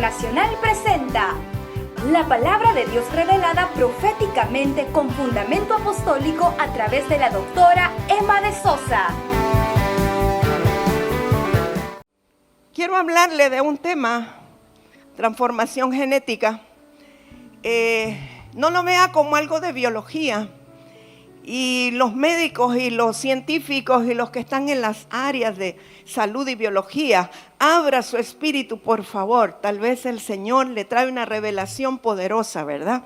Internacional presenta la palabra de Dios revelada proféticamente con fundamento apostólico a través de la doctora Emma de Sosa. Quiero hablarle de un tema, transformación genética. No lo vea como algo de biología. Y los médicos y los científicos y los que están en las áreas de salud y biología, abra su espíritu, por favor. Tal vez el Señor le trae una revelación poderosa, ¿verdad?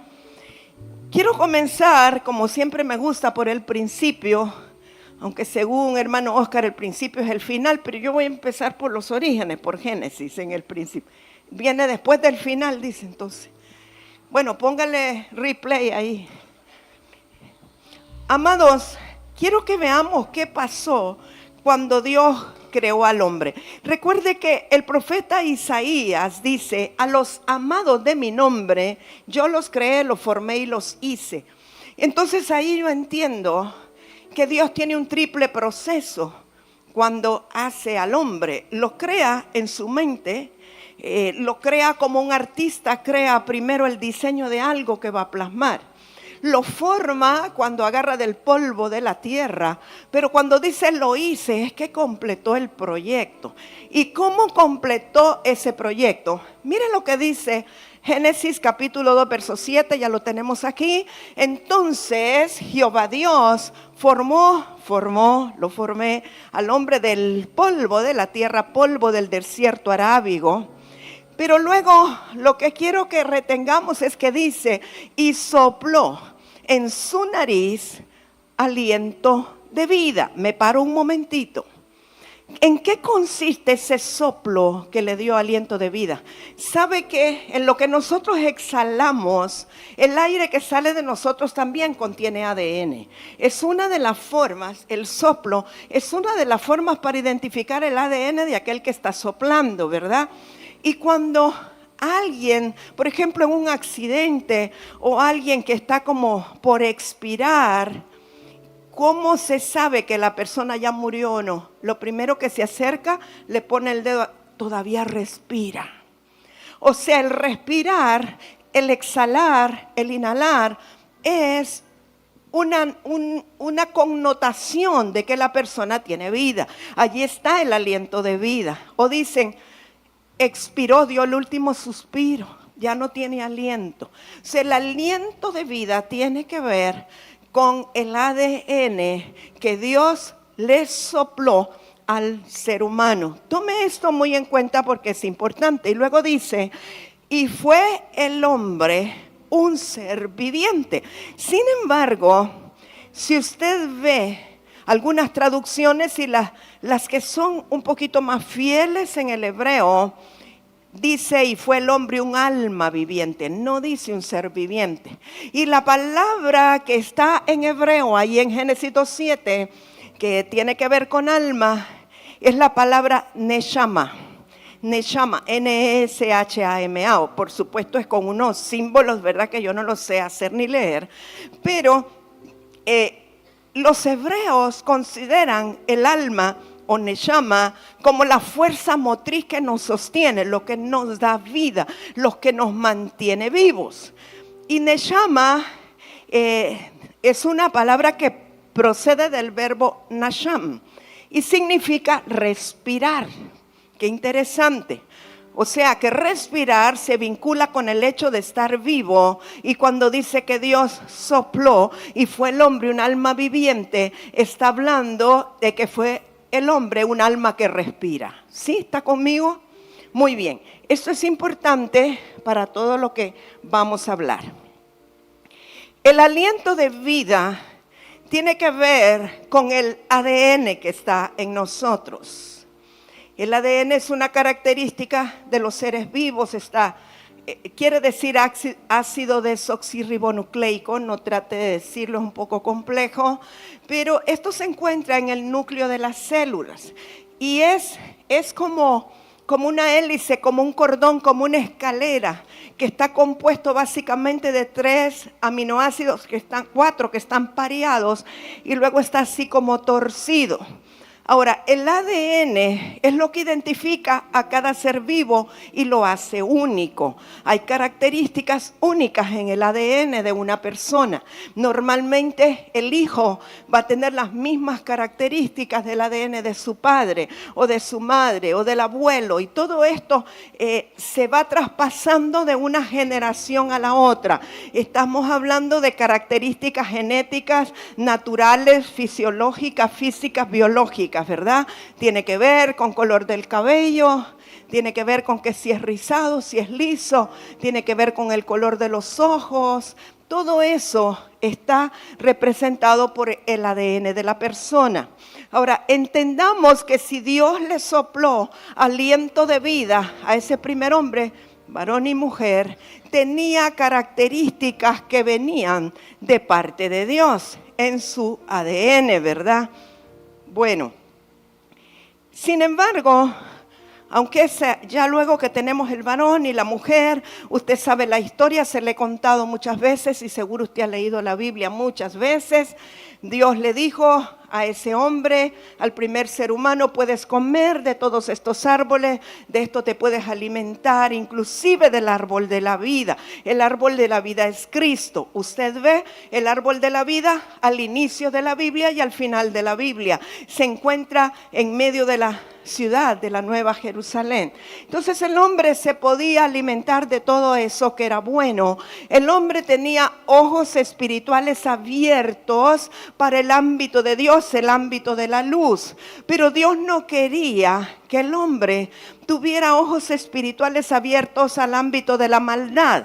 Quiero comenzar, como siempre me gusta, por el principio, aunque según hermano Oscar el principio es el final, pero yo voy a empezar por los orígenes, por Génesis en el principio. Viene después del final, dice entonces. Bueno, póngale replay ahí. Amados, quiero que veamos qué pasó cuando Dios creó al hombre. Recuerde que el profeta Isaías dice: a los amados de mi nombre, yo los creé, los formé y los hice. Entonces ahí yo entiendo que Dios tiene un triple proceso cuando hace al hombre. Lo crea en su mente, lo crea como un artista, crea primero el diseño de algo que va a plasmar. Lo forma cuando agarra del polvo de la tierra, pero cuando dice lo hice es que completó el proyecto. ¿Y cómo completó ese proyecto? Mire lo que dice Génesis capítulo 2 verso 7, ya lo tenemos aquí. Entonces Jehová Dios lo formé al hombre del polvo de la tierra, polvo del desierto arábigo. Pero luego lo que quiero que retengamos es que dice: y sopló en su nariz aliento de vida. Me paro un momentito. ¿En qué consiste ese soplo que le dio aliento de vida? ¿Sabe que en lo que nosotros exhalamos, el aire que sale de nosotros también contiene ADN? Es una de las formas, el soplo es una de las formas para identificar el ADN de aquel que está soplando, ¿verdad? Y cuando alguien, por ejemplo en un accidente, o alguien que está como por expirar, ¿cómo se sabe que la persona ya murió o no? Lo primero que se acerca, le pone el dedo, todavía respira. O sea, el respirar, el exhalar, el inhalar, es una connotación de que la persona tiene vida. Allí está el aliento de vida. O dicen: expiró, dio el último suspiro, ya no tiene aliento. O sea, el aliento de vida tiene que ver con el ADN que Dios le sopló al ser humano. Tome esto muy en cuenta porque es importante. Y luego dice: y fue el hombre un ser viviente. Sin embargo, si usted ve algunas traducciones y las que son un poquito más fieles en el hebreo, dice: y fue el hombre un alma viviente, no dice un ser viviente. Y la palabra que está en hebreo, ahí en Génesis 2:7, que tiene que ver con alma, es la palabra neshama. Neshama, N-E-S-H-A-M-A. Por supuesto es con unos símbolos, ¿verdad? Que yo no los sé hacer ni leer. Pero los hebreos consideran el alma o neshama como la fuerza motriz que nos sostiene, lo que nos da vida, lo que nos mantiene vivos. Y neshama es una palabra que procede del verbo nasham y significa respirar. Qué interesante. O sea que respirar se vincula con el hecho de estar vivo, y cuando dice que Dios sopló y fue el hombre un alma viviente, está hablando de que fue el hombre un alma que respira. ¿Sí? ¿Está conmigo? Muy bien. Esto es importante para todo lo que vamos a hablar. El aliento de vida tiene que ver con el ADN que está en nosotros. El ADN es una característica de los seres vivos, quiere decir ácido desoxirribonucleico, no trate de decirlo, es un poco complejo, pero esto se encuentra en el núcleo de las células y es como una hélice, como un cordón, como una escalera que está compuesto básicamente de 3 aminoácidos, 4 que están pareados y luego está así como torcido. Ahora, el ADN es lo que identifica a cada ser vivo y lo hace único. Hay características únicas en el ADN de una persona. Normalmente el hijo va a tener las mismas características del ADN de su padre o de su madre o del abuelo, y todo esto se va traspasando de una generación a la otra. Estamos hablando de características genéticas, naturales, fisiológicas, físicas, biológicas, ¿verdad? Tiene que ver con color del cabello, tiene que ver con que si es rizado, si es liso, tiene que ver con el color de los ojos. Todo eso está representado por el ADN de la persona. Ahora, entendamos que si Dios le sopló aliento de vida a ese primer hombre, varón y mujer, tenía características que venían de parte de Dios en su ADN, ¿verdad? Bueno, sin embargo, aunque ya luego que tenemos el varón y la mujer, usted sabe la historia, se le he contado muchas veces y seguro usted ha leído la Biblia muchas veces. Dios le dijo a ese hombre, al primer ser humano: puedes comer de todos estos árboles, de esto te puedes alimentar, inclusive del árbol de la vida. El árbol de la vida es Cristo. Usted ve el árbol de la vida al inicio de la Biblia y al final de la Biblia. Se encuentra en medio de la ciudad de la Nueva Jerusalén. Entonces el hombre se podía alimentar de todo eso que era bueno. El hombre tenía ojos espirituales abiertos para el ámbito de Dios, el ámbito de la luz. Pero Dios no quería que el hombre tuviera ojos espirituales abiertos al ámbito de la maldad,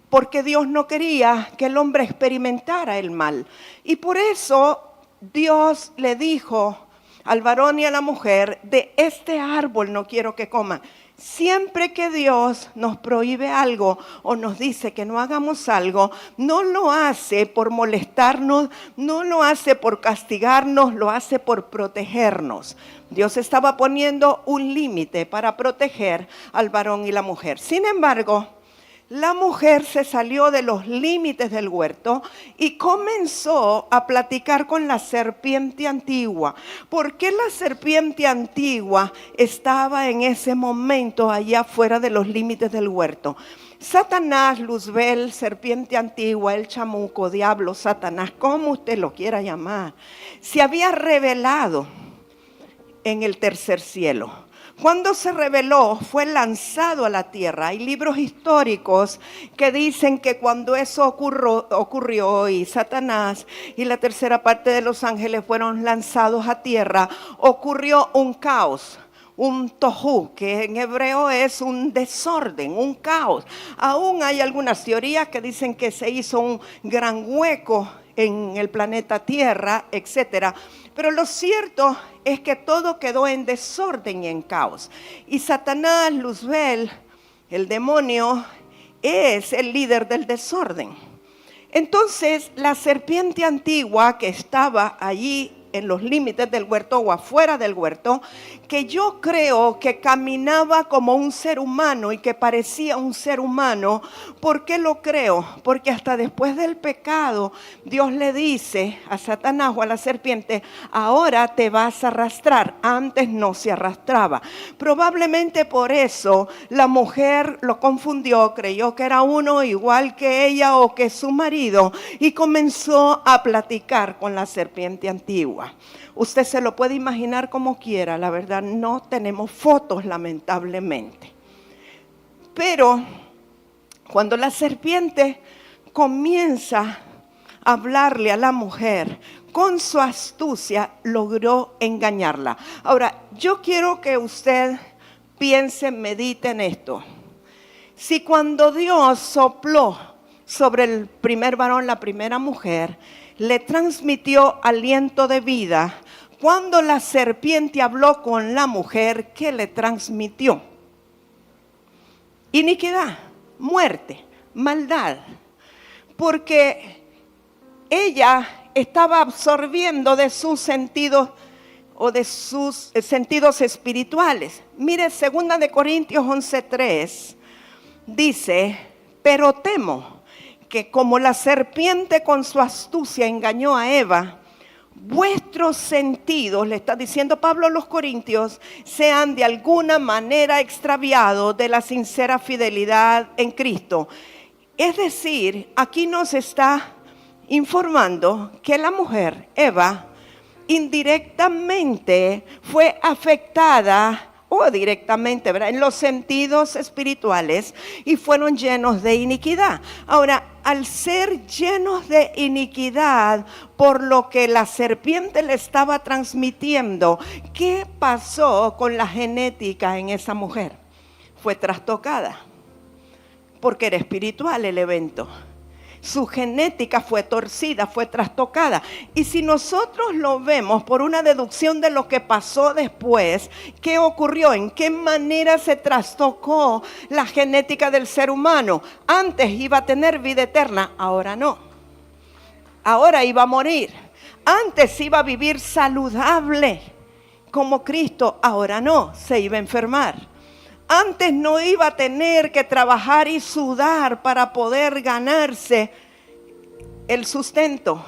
porque Dios no quería que el hombre experimentara el mal. Y por eso Dios le dijo al varón y a la mujer: de este árbol no quiero que coman. Siempre que Dios nos prohíbe algo o nos dice que no hagamos algo, no lo hace por molestarnos, no lo hace por castigarnos, lo hace por protegernos. Dios estaba poniendo un límite para proteger al varón y la mujer. Sin embargo, la mujer se salió de los límites del huerto y comenzó a platicar con la serpiente antigua. ¿Por qué la serpiente antigua estaba en ese momento allá fuera de los límites del huerto? Satanás, Luzbel, serpiente antigua, el chamuco, diablo, Satanás, como usted lo quiera llamar, se había revelado en el tercer cielo. Cuando se reveló, fue lanzado a la tierra. Hay libros históricos que dicen que cuando eso ocurrió y Satanás y la tercera parte de los ángeles fueron lanzados a tierra, ocurrió un caos, un tohu, que en hebreo es un desorden, un caos. Aún hay algunas teorías que dicen que se hizo un gran hueco en el planeta Tierra, etcétera. Pero lo cierto es que todo quedó en desorden y en caos. Y Satanás, Luzbel, el demonio, es el líder del desorden. Entonces, la serpiente antigua que estaba allí en los límites del huerto o afuera del huerto, que yo creo que caminaba como un ser humano y que parecía un ser humano. ¿Por qué lo creo? Porque hasta después del pecado, Dios le dice a Satanás o a la serpiente: ahora te vas a arrastrar. Antes no se arrastraba. Probablemente por eso la mujer lo confundió, creyó que era uno igual que ella o que su marido, y comenzó a platicar con la serpiente antigua. Usted se lo puede imaginar como quiera, la verdad no tenemos fotos lamentablemente. Pero cuando la serpiente comienza a hablarle a la mujer, con su astucia logró engañarla. Ahora, yo quiero que usted piense, medite en esto. Si cuando Dios sopló sobre el primer varón, la primera mujer, le transmitió aliento de vida, cuando la serpiente habló con la mujer, ¿qué le transmitió? Iniquidad, muerte, maldad. Porque ella estaba absorbiendo de sus sentidos o de sus sentidos espirituales. Mire, 2 Corintios 11:3 dice: pero temo que como la serpiente con su astucia engañó a Eva, vuestros sentidos, le está diciendo Pablo a los Corintios, sean de alguna manera extraviados de la sincera fidelidad en Cristo. Es decir, aquí nos está informando que la mujer, Eva, indirectamente fue afectada o directamente, ¿verdad?, en los sentidos espirituales, y fueron llenos de iniquidad. Ahora, al ser llenos de iniquidad por lo que la serpiente le estaba transmitiendo, ¿qué pasó con la genética en esa mujer? Fue trastocada, porque era espiritual el evento. Su genética fue torcida, fue trastocada. Y si nosotros lo vemos por una deducción de lo que pasó después, ¿qué ocurrió? ¿En qué manera se trastocó la genética del ser humano? Antes iba a tener vida eterna, ahora no. Ahora iba a morir. Antes iba a vivir saludable como Cristo, ahora no, se iba a enfermar. Antes no iba a tener que trabajar y sudar para poder ganarse el sustento.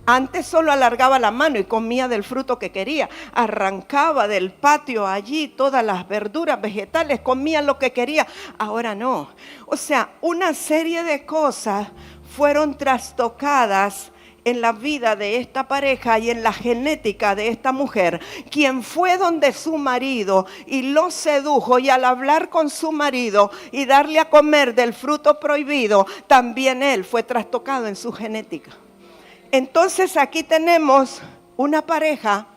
Antes solo alargaba la mano y comía del fruto que quería. Arrancaba del patio allí todas las verduras, vegetales, comía lo que quería. Ahora no. O sea, una serie de cosas fueron trastocadas en la vida de esta pareja y en la genética de esta mujer, quien fue donde su marido y lo sedujo, y al hablar con su marido y darle a comer del fruto prohibido, también él fue trastocado en su genética. Entonces aquí tenemos una pareja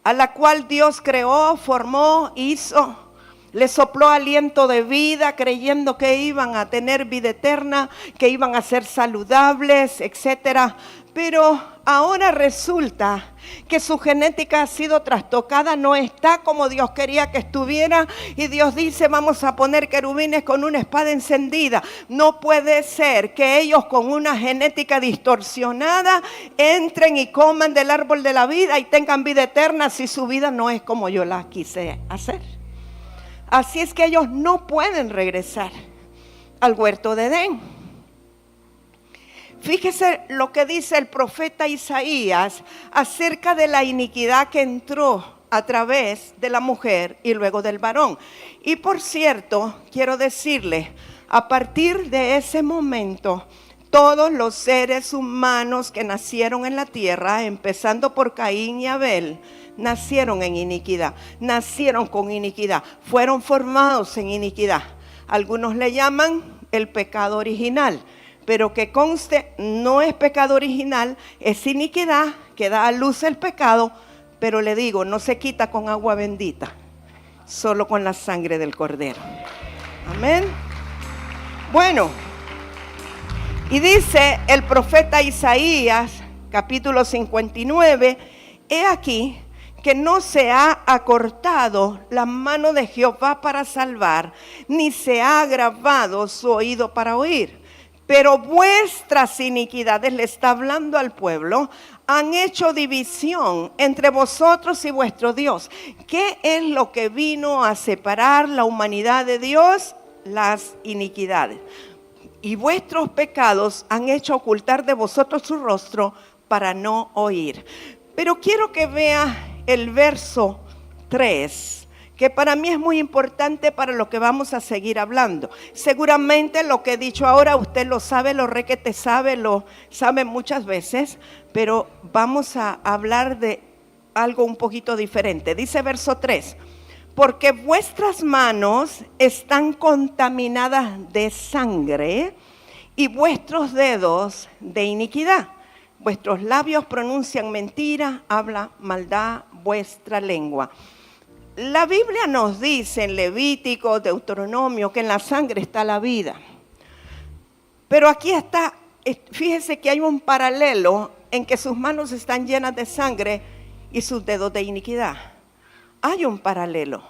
a la cual Dios creó, formó, hizo, le sopló aliento de vida, creyendo que iban a tener vida eterna, que iban a ser saludables, etcétera. Pero ahora resulta que su genética ha sido trastocada, no está como Dios quería que estuviera, y Dios dice: vamos a poner querubines con una espada encendida. No puede ser que ellos con una genética distorsionada entren y coman del árbol de la vida y tengan vida eterna si su vida no es como yo la quise hacer. Así es que ellos no pueden regresar al huerto de Edén. Fíjese lo que dice el profeta Isaías acerca de la iniquidad que entró a través de la mujer y luego del varón. Y por cierto, quiero decirle, a partir de ese momento, todos los seres humanos que nacieron en la tierra, empezando por Caín y Abel, nacieron en iniquidad, nacieron con iniquidad, fueron formados en iniquidad. Algunos le llaman el pecado original, pero que conste, no es pecado original, es iniquidad que da a luz el pecado, pero le digo, no se quita con agua bendita, solo con la sangre del Cordero. Amén. Bueno, y dice el profeta Isaías, capítulo 59, he aquí que no se ha acortado la mano de Jehová para salvar, ni se ha agravado su oído para oír. Pero vuestras iniquidades, le está hablando al pueblo, han hecho división entre vosotros y vuestro Dios. ¿Qué es lo que vino a separar la humanidad de Dios? Las iniquidades. Y vuestros pecados han hecho ocultar de vosotros su rostro para no oír. Pero quiero que vea el verso 3. Que para mí es muy importante para lo que vamos a seguir hablando. Seguramente lo que he dicho ahora usted lo sabe, lo requete sabe, lo sabe muchas veces, pero vamos a hablar de algo un poquito diferente. Dice verso 3, porque vuestras manos están contaminadas de sangre y vuestros dedos de iniquidad. Vuestros labios pronuncian mentira, habla maldad vuestra lengua. La Biblia nos dice en Levítico, Deuteronomio, que en la sangre está la vida. Pero aquí está, fíjese que hay un paralelo en que sus manos están llenas de sangre y sus dedos de iniquidad. Hay un paralelo,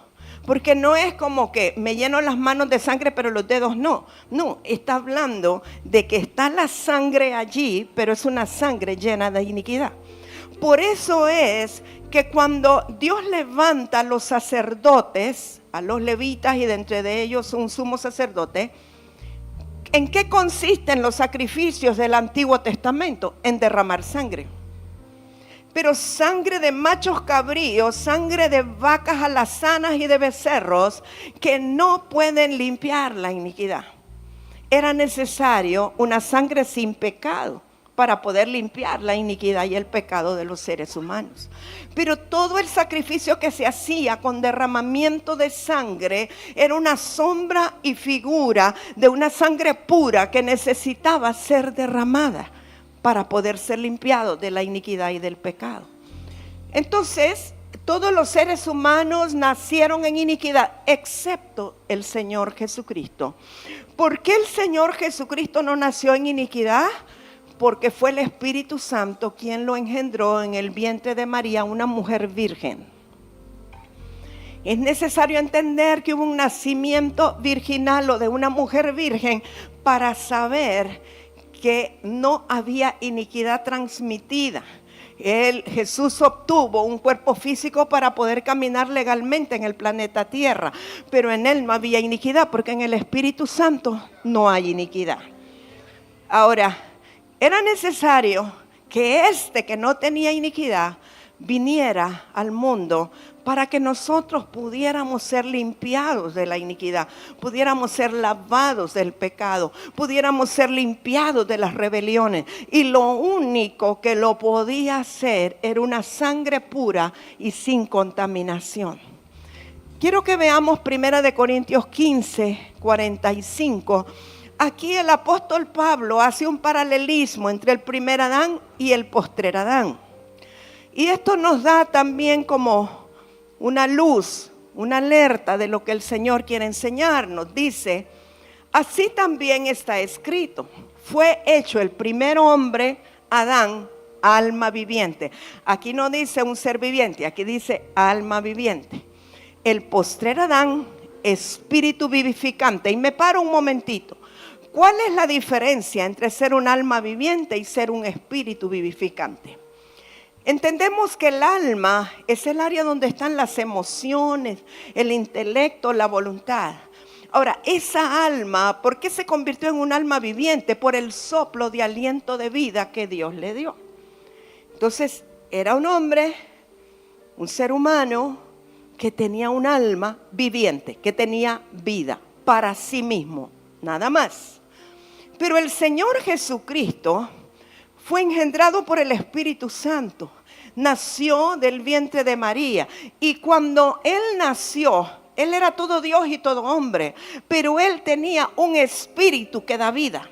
porque no es como que me lleno las manos de sangre pero los dedos no. No, está hablando de que está la sangre allí, pero es una sangre llena de iniquidad. Por eso es que cuando Dios levanta a los sacerdotes, a los levitas y de entre de ellos un sumo sacerdote, ¿En qué consisten los sacrificios del Antiguo Testamento? En derramar sangre. Pero sangre de machos cabríos, sangre de vacas alazanas y de becerros que no pueden limpiar la iniquidad. Era necesario una sangre sin pecado para poder limpiar la iniquidad y el pecado de los seres humanos. Pero todo el sacrificio que se hacía con derramamiento de sangre era una sombra y figura de una sangre pura que necesitaba ser derramada para poder ser limpiado de la iniquidad y del pecado. Entonces, todos los seres humanos nacieron en iniquidad, excepto el Señor Jesucristo. ¿Por qué el Señor Jesucristo no nació en iniquidad? Porque fue el Espíritu Santo quien lo engendró en el vientre de María, una mujer virgen. Es necesario entender que hubo un nacimiento virginal o de una mujer virgen para saber que no había iniquidad transmitida. Jesús obtuvo un cuerpo físico para poder caminar legalmente en el planeta Tierra, pero en él no había iniquidad, porque en el Espíritu Santo no hay iniquidad. Ahora, era necesario que que no tenía iniquidad, viniera al mundo para que nosotros pudiéramos ser limpiados de la iniquidad, pudiéramos ser lavados del pecado, pudiéramos ser limpiados de las rebeliones. Y lo único que lo podía hacer era una sangre pura y sin contaminación. Quiero que veamos 1 Corintios 15, 45. Aquí el apóstol Pablo hace un paralelismo entre el primer Adán y el postrer Adán. Y esto nos da también como una luz, una alerta de lo que el Señor quiere enseñarnos. Dice, así también está escrito, fue hecho el primer hombre, Adán, alma viviente. Aquí no dice un ser viviente, aquí dice alma viviente. El postrer Adán, espíritu vivificante. Y me paro un momentito. ¿Cuál es la diferencia entre ser un alma viviente y ser un espíritu vivificante? Entendemos que el alma es el área donde están las emociones, el intelecto, la voluntad. Ahora, esa alma, ¿por qué se convirtió en un alma viviente? Por el soplo de aliento de vida que Dios le dio. Entonces, era un hombre, un ser humano que tenía un alma viviente, que tenía vida para sí mismo, nada más. Pero el Señor Jesucristo fue engendrado por el Espíritu Santo, nació del vientre de María, y cuando Él nació, Él era todo Dios y todo hombre, pero Él tenía un espíritu que da vida.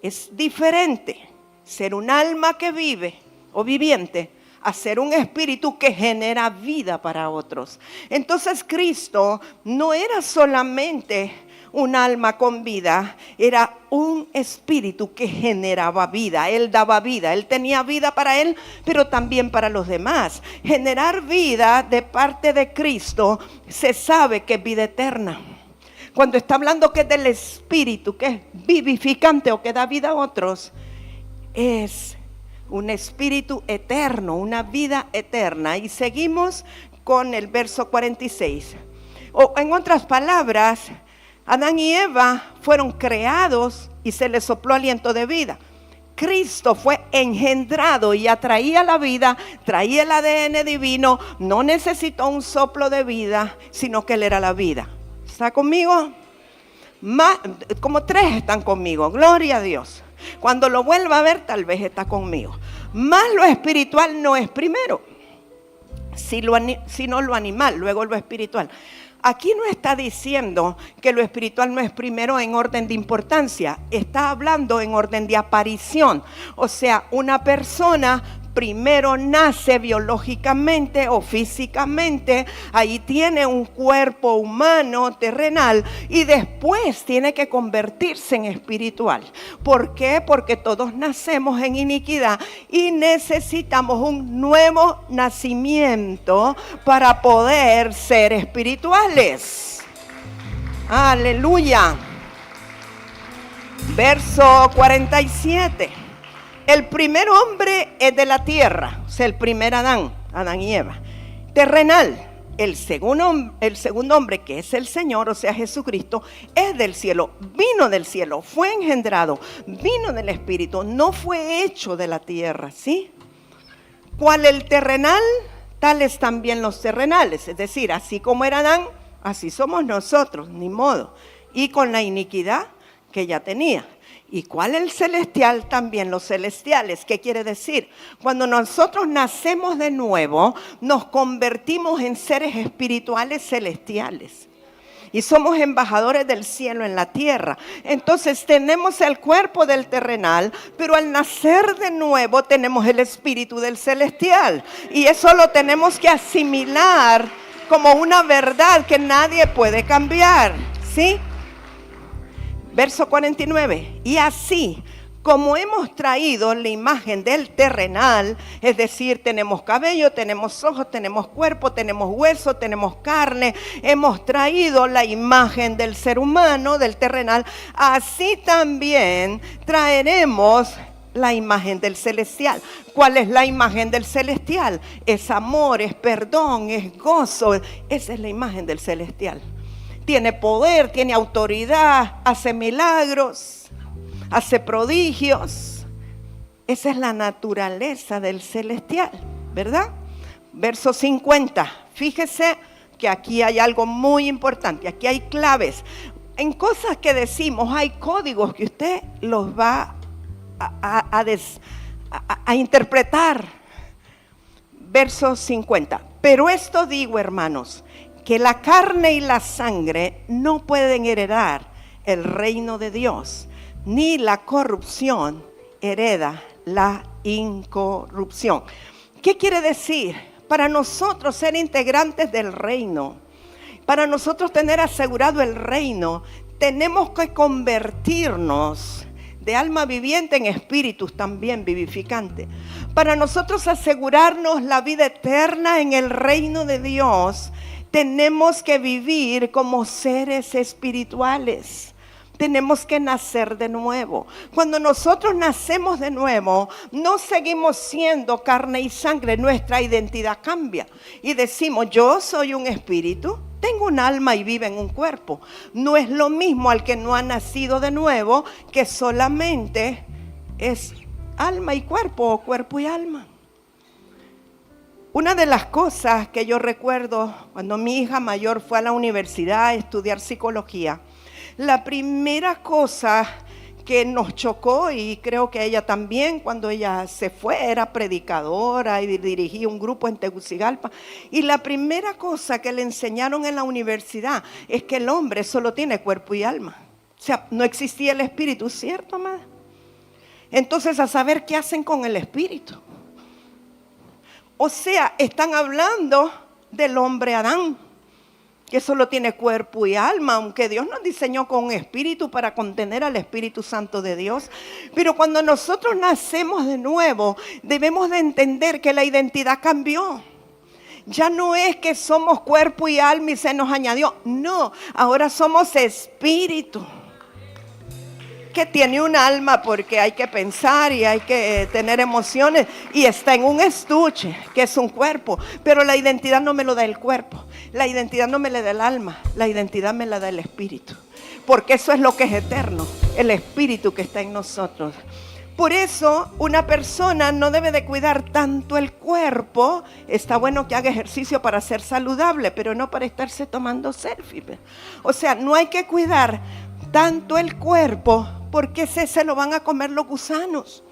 Es diferente ser un alma que vive o viviente a ser un espíritu que genera vida para otros. Entonces Cristo no era solamente un alma con vida, era un espíritu que generaba vida. Él daba vida, Él tenía vida para Él, pero también para los demás. Generar vida de parte de Cristo se sabe que es vida eterna. Cuando está hablando que es del espíritu, que es vivificante o que da vida a otros, es un espíritu eterno, una vida eterna. Y seguimos con el verso 46. O en otras palabras, Adán y Eva fueron creados y se les sopló aliento de vida. Cristo fue engendrado y atraía la vida, traía el ADN divino, no necesitó un soplo de vida, sino que Él era la vida. ¿Está conmigo? Como 3 están conmigo, gloria a Dios. Cuando lo vuelva a ver, tal vez está conmigo. Más lo espiritual no es primero, sino lo animal, luego lo espiritual. Aquí no está diciendo que lo espiritual no es primero en orden de importancia, está hablando en orden de aparición. O sea, una persona primero nace biológicamente o físicamente, ahí tiene un cuerpo humano terrenal y después tiene que convertirse en espiritual. ¿Por qué? Porque todos nacemos en iniquidad y necesitamos un nuevo nacimiento para poder ser espirituales. Aleluya. Verso 47. El primer hombre es de la tierra, o sea, el primer Adán y Eva, terrenal. el segundo hombre, que es el Señor, o sea Jesucristo, es del cielo, vino del cielo, fue engendrado, vino del Espíritu, no fue hecho de la tierra, ¿sí? ¿Cuál el terrenal? Tales también los terrenales, es decir, así como era Adán, así somos nosotros, ni modo, y con la iniquidad que ya tenía. ¿Y cuál el celestial? También los celestiales. ¿Qué quiere decir? Cuando nosotros nacemos de nuevo, nos convertimos en seres espirituales celestiales. Y somos embajadores del cielo en la tierra. Entonces tenemos el cuerpo del terrenal, pero al nacer de nuevo tenemos el espíritu del celestial. Y eso lo tenemos que asimilar como una verdad que nadie puede cambiar, ¿sí? Verso 49, y así como hemos traído la imagen del terrenal, es decir, tenemos cabello, tenemos ojos, tenemos cuerpo, tenemos hueso, tenemos carne, hemos traído la imagen del ser humano, del terrenal, así también traeremos la imagen del celestial. ¿Cuál es la imagen del celestial? Es amor, es perdón, es gozo, esa es la imagen del celestial. Tiene poder, tiene autoridad, hace milagros, hace prodigios. Esa es la naturaleza del celestial, ¿verdad? Verso 50. Fíjese que aquí hay algo muy importante, aquí hay claves. En cosas que decimos hay códigos que usted los va a interpretar. Verso 50. Pero esto digo, hermanos, que la carne y la sangre no pueden heredar el reino de Dios, ni la corrupción hereda la incorrupción. ¿Qué quiere decir? Para nosotros ser integrantes del reino, para nosotros tener asegurado el reino, tenemos que convertirnos de alma viviente en espíritus también vivificantes. Para nosotros asegurarnos la vida eterna en el reino de Dios, tenemos que vivir como seres espirituales. Tenemos que nacer de nuevo. Cuando nosotros nacemos de nuevo, no seguimos siendo carne y sangre. Nuestra identidad cambia. Y decimos, yo soy un espíritu, tengo un alma y vive en un cuerpo. No es lo mismo al que no ha nacido de nuevo, que solamente es alma y cuerpo, o cuerpo y alma. Una de las cosas que yo recuerdo cuando mi hija mayor fue a la universidad a estudiar psicología, la primera cosa que nos chocó, y creo que ella también cuando ella se fue, era predicadora y dirigía un grupo en Tegucigalpa, y la primera cosa que le enseñaron en la universidad es que el hombre solo tiene cuerpo y alma. O sea, no existía el espíritu, ¿cierto, amada? Entonces, a saber qué hacen con el espíritu. O sea, están hablando del hombre Adán, que solo tiene cuerpo y alma, aunque Dios nos diseñó con un espíritu para contener al Espíritu Santo de Dios. Pero cuando nosotros nacemos de nuevo, debemos de entender que la identidad cambió. Ya no es que somos cuerpo y alma y se nos añadió. No, ahora somos espíritu, que tiene un alma porque hay que pensar y hay que tener emociones, y está en un estuche que es un cuerpo, pero la identidad no me lo da el cuerpo, la identidad no me la da el alma, la identidad me la da el espíritu, porque eso es lo que es eterno, el espíritu que está en nosotros. Por eso una persona no debe de cuidar tanto el cuerpo. Está bueno que haga ejercicio para ser saludable, pero no para estarse tomando selfies. O sea, no hay que cuidar tanto el cuerpo, porque ese se lo van a comer los gusanos.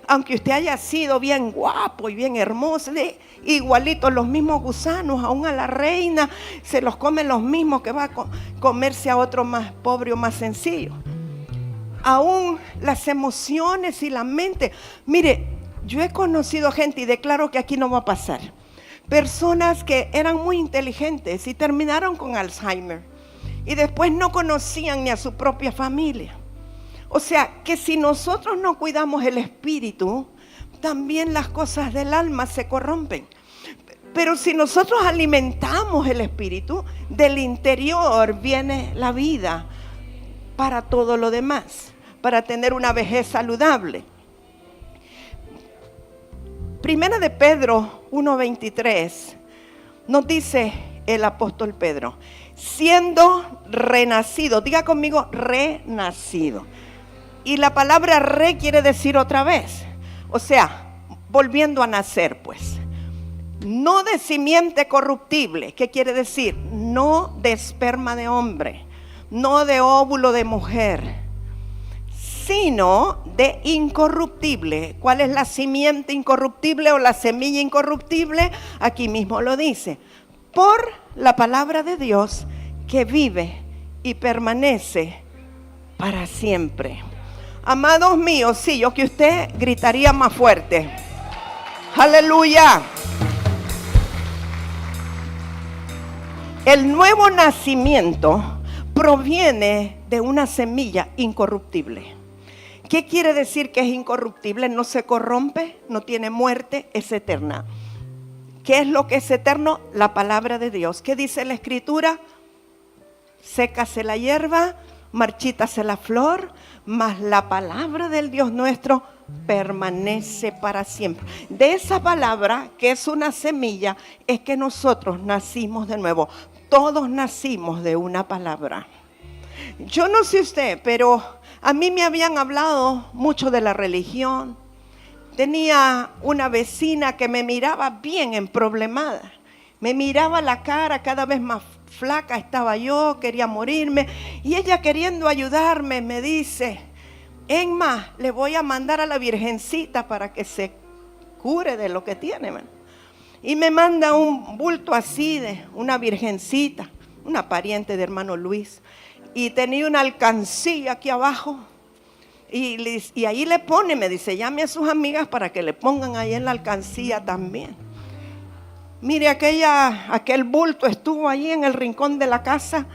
Aunque usted haya sido bien guapo y bien hermoso, igualito los mismos gusanos, aún a la reina se los comen los mismos que va a comerse a otro más pobre o más sencillo. Aún las emociones y la mente. Mire, yo he conocido gente, y declaro que aquí no va a pasar, personas que eran muy inteligentes y terminaron con Alzheimer, y después no conocían ni a su propia familia. O sea, que si nosotros no cuidamos el espíritu, también las cosas del alma se corrompen. Pero si nosotros alimentamos el espíritu, del interior viene la vida para todo lo demás, para tener una vejez saludable. Primera de Pedro 1:23 nos dice: el apóstol Pedro, siendo renacido, diga conmigo, renacido. Y la palabra re quiere decir otra vez, o sea, volviendo a nacer pues. No de simiente corruptible, ¿qué quiere decir? No de esperma de hombre, no de óvulo de mujer, sino de incorruptible. ¿Cuál es la simiente incorruptible o la semilla incorruptible? Aquí mismo lo dice, por la palabra de Dios que vive y permanece para siempre. Amados míos, sí, yo que usted gritaría más fuerte. Aleluya. El nuevo nacimiento proviene de una semilla incorruptible. ¿Qué quiere decir que es incorruptible? No se corrompe, no tiene muerte, es eterna. ¿Qué es lo que es eterno? La palabra de Dios. ¿Qué dice la Escritura? Sécase la hierba, marchítase la flor, mas la palabra del Dios nuestro permanece para siempre. De esa palabra, que es una semilla, es que nosotros nacimos de nuevo. Todos nacimos de una palabra. Yo no sé usted, pero a mí me habían hablado mucho de la religión. Tenía una vecina que me miraba bien emproblemada. Me miraba la cara, cada vez más flaca estaba yo, quería morirme. Y ella, queriendo ayudarme, me dice: Emma, le voy a mandar a la Virgencita para que se cure de lo que tiene, man. Y me manda un bulto así de una virgencita, una pariente de hermano Luis. Y tenía una alcancía aquí abajo. Y ahí le pone, me dice, llame a sus amigas para que le pongan ahí en la alcancía también. Mire, aquel bulto estuvo ahí en el rincón de la casa.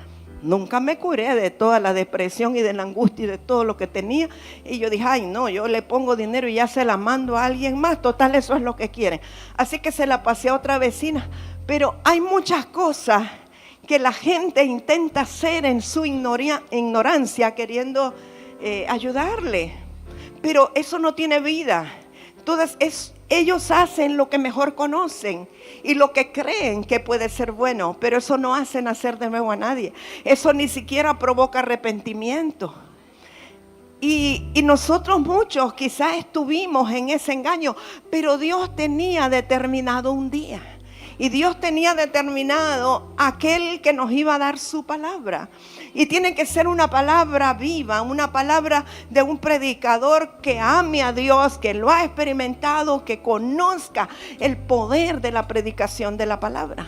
Nunca me curé de toda la depresión y de la angustia y de todo lo que tenía. Y yo dije, ay no, yo le pongo dinero y ya se la mando a alguien más. Total, eso es lo que quieren. Así que se la pasé a otra vecina. Pero hay muchas cosas que la gente intenta hacer en su ignorancia, queriendo ayudarle. Pero eso no tiene vida. Ellos hacen lo que mejor conocen y lo que creen que puede ser bueno, pero eso no hace nacer de nuevo a nadie. Eso ni siquiera provoca arrepentimiento. Y nosotros muchos quizás estuvimos en ese engaño, pero Dios tenía determinado un día. Y Dios tenía determinado aquel que nos iba a dar su palabra. Y tiene que ser una palabra viva, una palabra de un predicador que ame a Dios, que lo ha experimentado, que conozca el poder de la predicación de la palabra.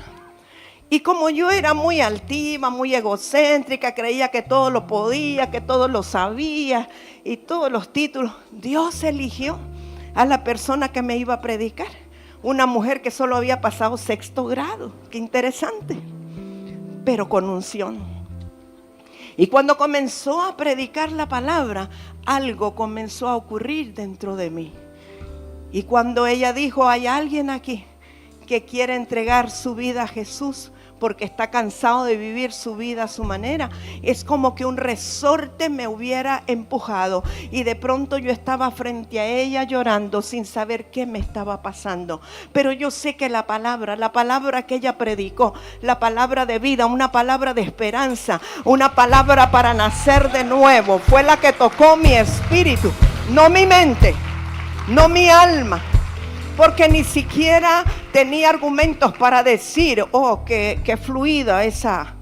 Y como yo era muy altiva, muy egocéntrica, creía que todo lo podía, que todo lo sabía y todos los títulos, Dios eligió a la persona que me iba a predicar. Una mujer que solo había pasado 6º grado. Qué interesante. Pero con unción. Y cuando comenzó a predicar la palabra, algo comenzó a ocurrir dentro de mí. Y cuando ella dijo, hay alguien aquí que quiere entregar su vida a Jesús porque está cansado de vivir su vida a su manera, es como que un resorte me hubiera empujado y de pronto yo estaba frente a ella llorando sin saber qué me estaba pasando. Pero yo sé que la palabra que ella predicó, la palabra de vida, una palabra de esperanza, una palabra para nacer de nuevo, fue la que tocó mi espíritu, no mi mente, no mi alma. Porque ni siquiera tenía argumentos para decir, oh, qué fluida esa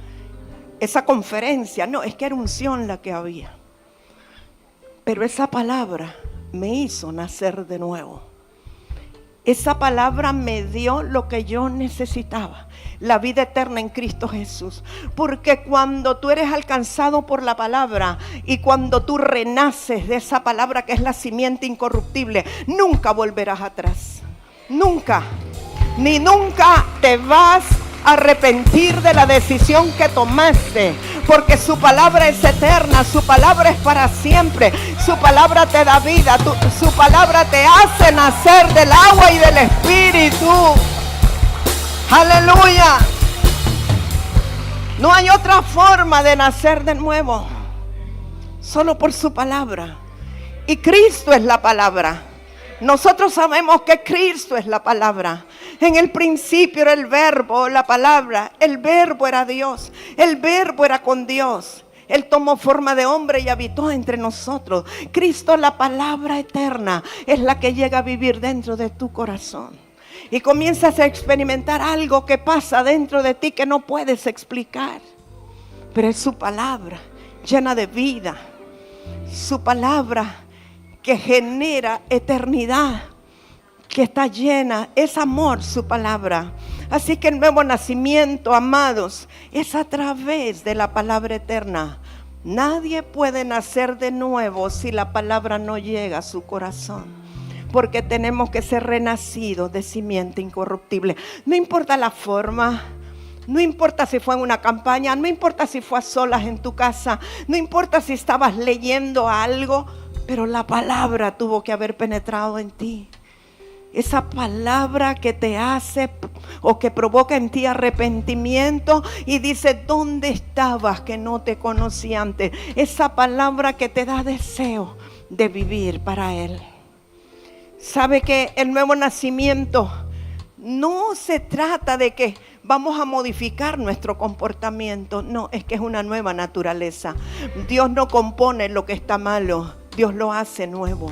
conferencia. No, es que era unción la que había. Pero esa palabra me hizo nacer de nuevo. Esa palabra me dio lo que yo necesitaba, la vida eterna en Cristo Jesús. Porque cuando tú eres alcanzado por la palabra y cuando tú renaces de esa palabra que es la simiente incorruptible, nunca volverás atrás. Nunca, ni nunca te vas a arrepentir de la decisión que tomaste, porque su palabra es eterna, su palabra es para siempre, su palabra te da vida, su palabra te hace nacer del agua y del Espíritu. Aleluya. No hay otra forma de nacer de nuevo, solo por su palabra. Y Cristo es la palabra. Nosotros sabemos que Cristo es la palabra. En el principio era el verbo, la palabra. El verbo era Dios. El verbo era con Dios. Él tomó forma de hombre y habitó entre nosotros. Cristo, la palabra eterna, es la que llega a vivir dentro de tu corazón. Y comienzas a experimentar algo que pasa dentro de ti que no puedes explicar. Pero es su palabra llena de vida. Su palabra que genera eternidad, que está llena, es amor su palabra. Así que el nuevo nacimiento, amados, es a través de la palabra eterna. Nadie puede nacer de nuevo si la palabra no llega a su corazón, porque tenemos que ser renacidos de simiente incorruptible. No importa la forma, no importa si fue en una campaña, no importa si fue a solas en tu casa, no importa si estabas leyendo algo, pero la palabra tuvo que haber penetrado en ti. Esa palabra que te hace o que provoca en ti arrepentimiento y dice, ¿dónde estabas que no te conocí antes? Esa palabra que te da deseo de vivir para Él. ¿Sabe que el nuevo nacimiento no se trata de que vamos a modificar nuestro comportamiento? No, es que es una nueva naturaleza. Dios no compone lo que está malo, Dios lo hace nuevo.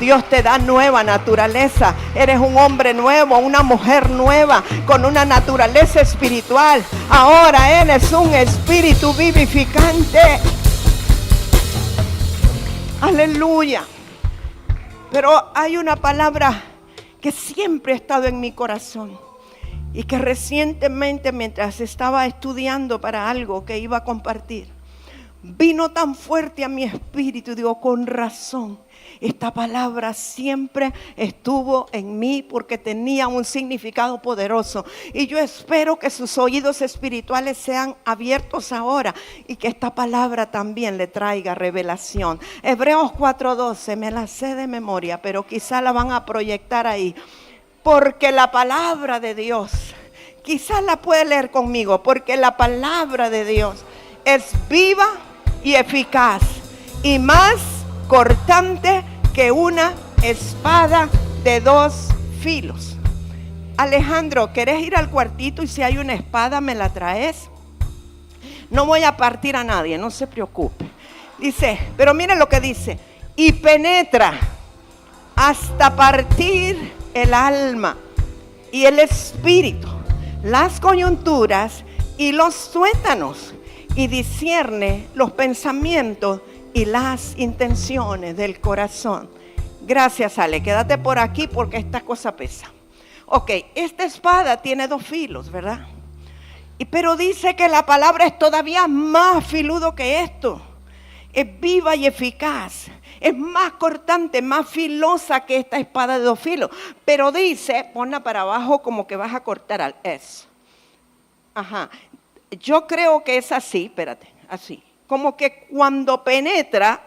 Dios te da nueva naturaleza. Eres un hombre nuevo, una mujer nueva, con una naturaleza espiritual. Ahora eres un espíritu vivificante. Aleluya. Pero hay una palabra que siempre ha estado en mi corazón y que recientemente, mientras estaba estudiando para algo que iba a compartir, vino tan fuerte a mi espíritu y digo, con razón. Esta palabra siempre estuvo en mí porque tenía un significado poderoso. Y yo espero que sus oídos espirituales sean abiertos ahora y que esta palabra también le traiga revelación. Hebreos 4:12, me la sé de memoria, pero quizá la van a proyectar ahí. Porque la palabra de Dios, quizá la puede leer conmigo, porque la palabra de Dios es viva y eficaz y más cortante que una espada de 2 filos. Alejandro, ¿querés ir al cuartito y si hay una espada me la traes? No voy a partir a nadie, no se preocupe. Dice, pero miren lo que dice, y penetra hasta partir el alma y el espíritu, las coyunturas y los tuétanos, y discierne los pensamientos y las intenciones del corazón. Gracias, Ale, quédate por aquí porque esta cosa pesa. Ok, esta espada tiene 2 filos, ¿verdad? Pero dice que la palabra es todavía más filudo que esto. Es viva y eficaz. Es más cortante, más filosa que esta espada de 2 filos. Pero dice, ponla para abajo como que vas a cortar eso. Ajá. Yo creo que es así, espérate, así. Como que cuando penetra,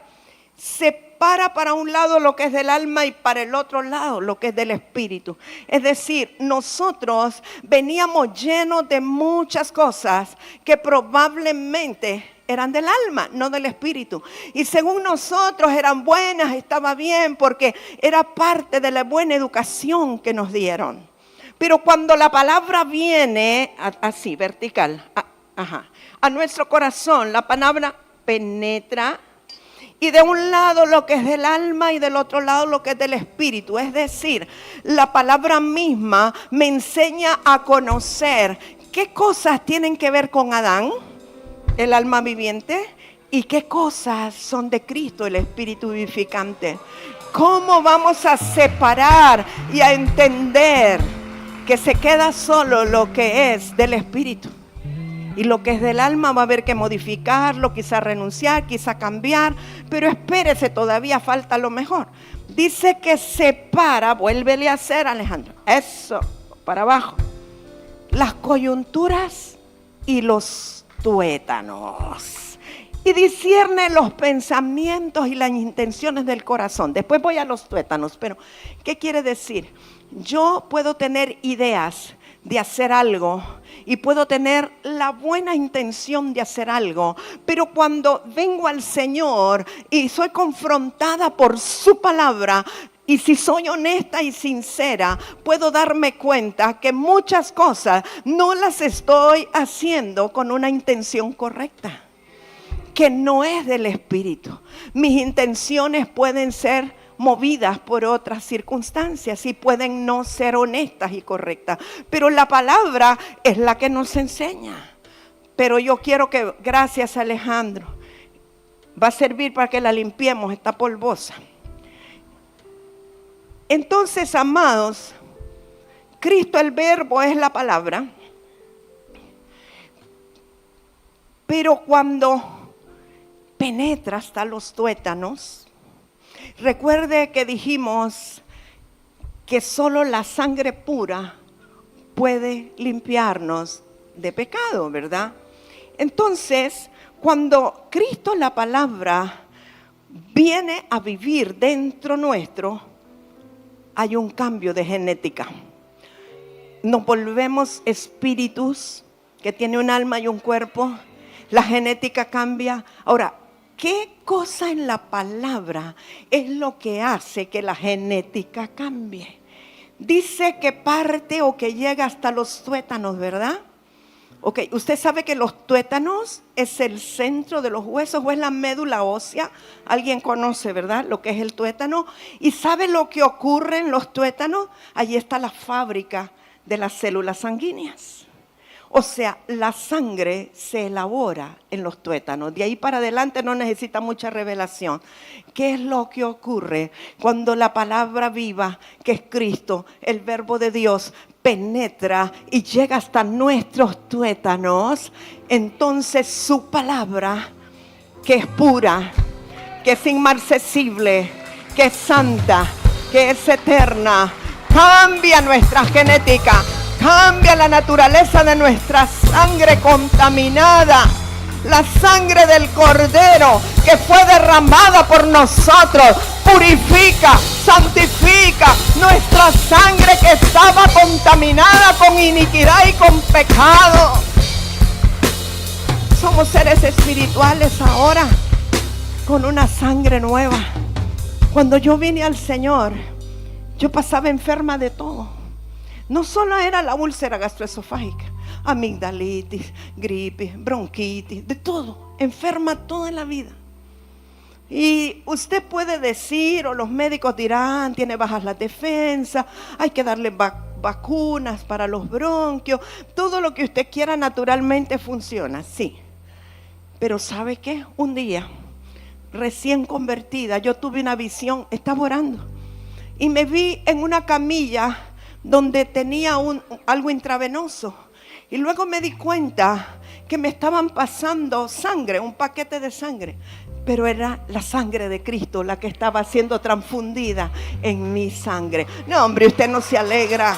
separa para un lado lo que es del alma y para el otro lado lo que es del espíritu. Es decir, nosotros veníamos llenos de muchas cosas que probablemente eran del alma, no del espíritu. Y según nosotros eran buenas, estaba bien, porque era parte de la buena educación que nos dieron. Pero cuando la palabra viene así, vertical, a nuestro corazón, la palabra penetra, y de un lado lo que es del alma y del otro lado lo que es del espíritu. Es decir, la palabra misma me enseña a conocer qué cosas tienen que ver con Adán, el alma viviente, y qué cosas son de Cristo, el espíritu vivificante. ¿Cómo vamos a separar y a entender que se queda solo lo que es del espíritu? Y lo que es del alma va a haber que modificarlo, quizá renunciar, quizá cambiar, pero espérese, todavía falta lo mejor. Dice que separa, vuélvele a hacer, Alejandro, eso, para abajo, las coyunturas y los tuétanos. Y discierne los pensamientos y las intenciones del corazón. Después voy a los tuétanos, pero ¿qué quiere decir? Yo puedo tener ideas de hacer algo y puedo tener la buena intención de hacer algo, pero cuando vengo al Señor y soy confrontada por su palabra Y si soy honesta y sincera, puedo darme cuenta que muchas cosas no las estoy haciendo con una intención correcta, que no es del Espíritu. Mis intenciones pueden ser movidas por otras circunstancias y pueden no ser honestas y correctas. Pero la palabra es la que nos enseña. Pero yo quiero que, gracias Alejandro, va a servir para que la limpiemos, está polvosa. Entonces, amados, Cristo el Verbo es la palabra. Pero cuando penetra hasta los tuétanos, recuerde que dijimos que solo la sangre pura puede limpiarnos de pecado, ¿verdad? Entonces, cuando Cristo la palabra viene a vivir dentro nuestro, hay un cambio de genética. Nos volvemos espíritus que tienen un alma y un cuerpo. La genética cambia. Ahora, ¿qué cosa en la palabra es lo que hace que la genética cambie? Dice que parte o que llega hasta los tuétanos, ¿verdad? Ok, usted sabe que los tuétanos es el centro de los huesos o es la médula ósea. Alguien conoce, ¿verdad? Lo que es el tuétano. ¿Y sabe lo que ocurre en los tuétanos? Allí está la fábrica de las células sanguíneas. O sea, la sangre se elabora en los tuétanos. De ahí para adelante no necesita mucha revelación. ¿Qué es lo que ocurre cuando la palabra viva, que es Cristo, el Verbo de Dios, penetra y llega hasta nuestros tuétanos? Entonces su palabra, que es pura, que es inmarcesible, que es santa, que es eterna, cambia nuestra genética. Cambia la naturaleza de nuestra sangre contaminada. La sangre del Cordero que fue derramada por nosotros purifica, santifica nuestra sangre que estaba contaminada con iniquidad y con pecado. Somos seres espirituales ahora con una sangre nueva. Cuando yo vine al Señor, yo pasaba enferma de todo. No solo era la úlcera gastroesofágica, amigdalitis, gripe, bronquitis, de todo, enferma toda la vida. Y usted puede decir, o los médicos dirán, tiene bajas las defensas, hay que darle vacunas para los bronquios, todo lo que usted quiera naturalmente funciona, sí. Pero ¿sabe qué? Un día, recién convertida, yo tuve una visión, estaba orando, y me vi en una camilla donde tenía algo intravenoso. Y luego me di cuenta que me estaban pasando sangre, un paquete de sangre. Pero era la sangre de Cristo la que estaba siendo transfundida en mi sangre. No, hombre, usted no se alegra.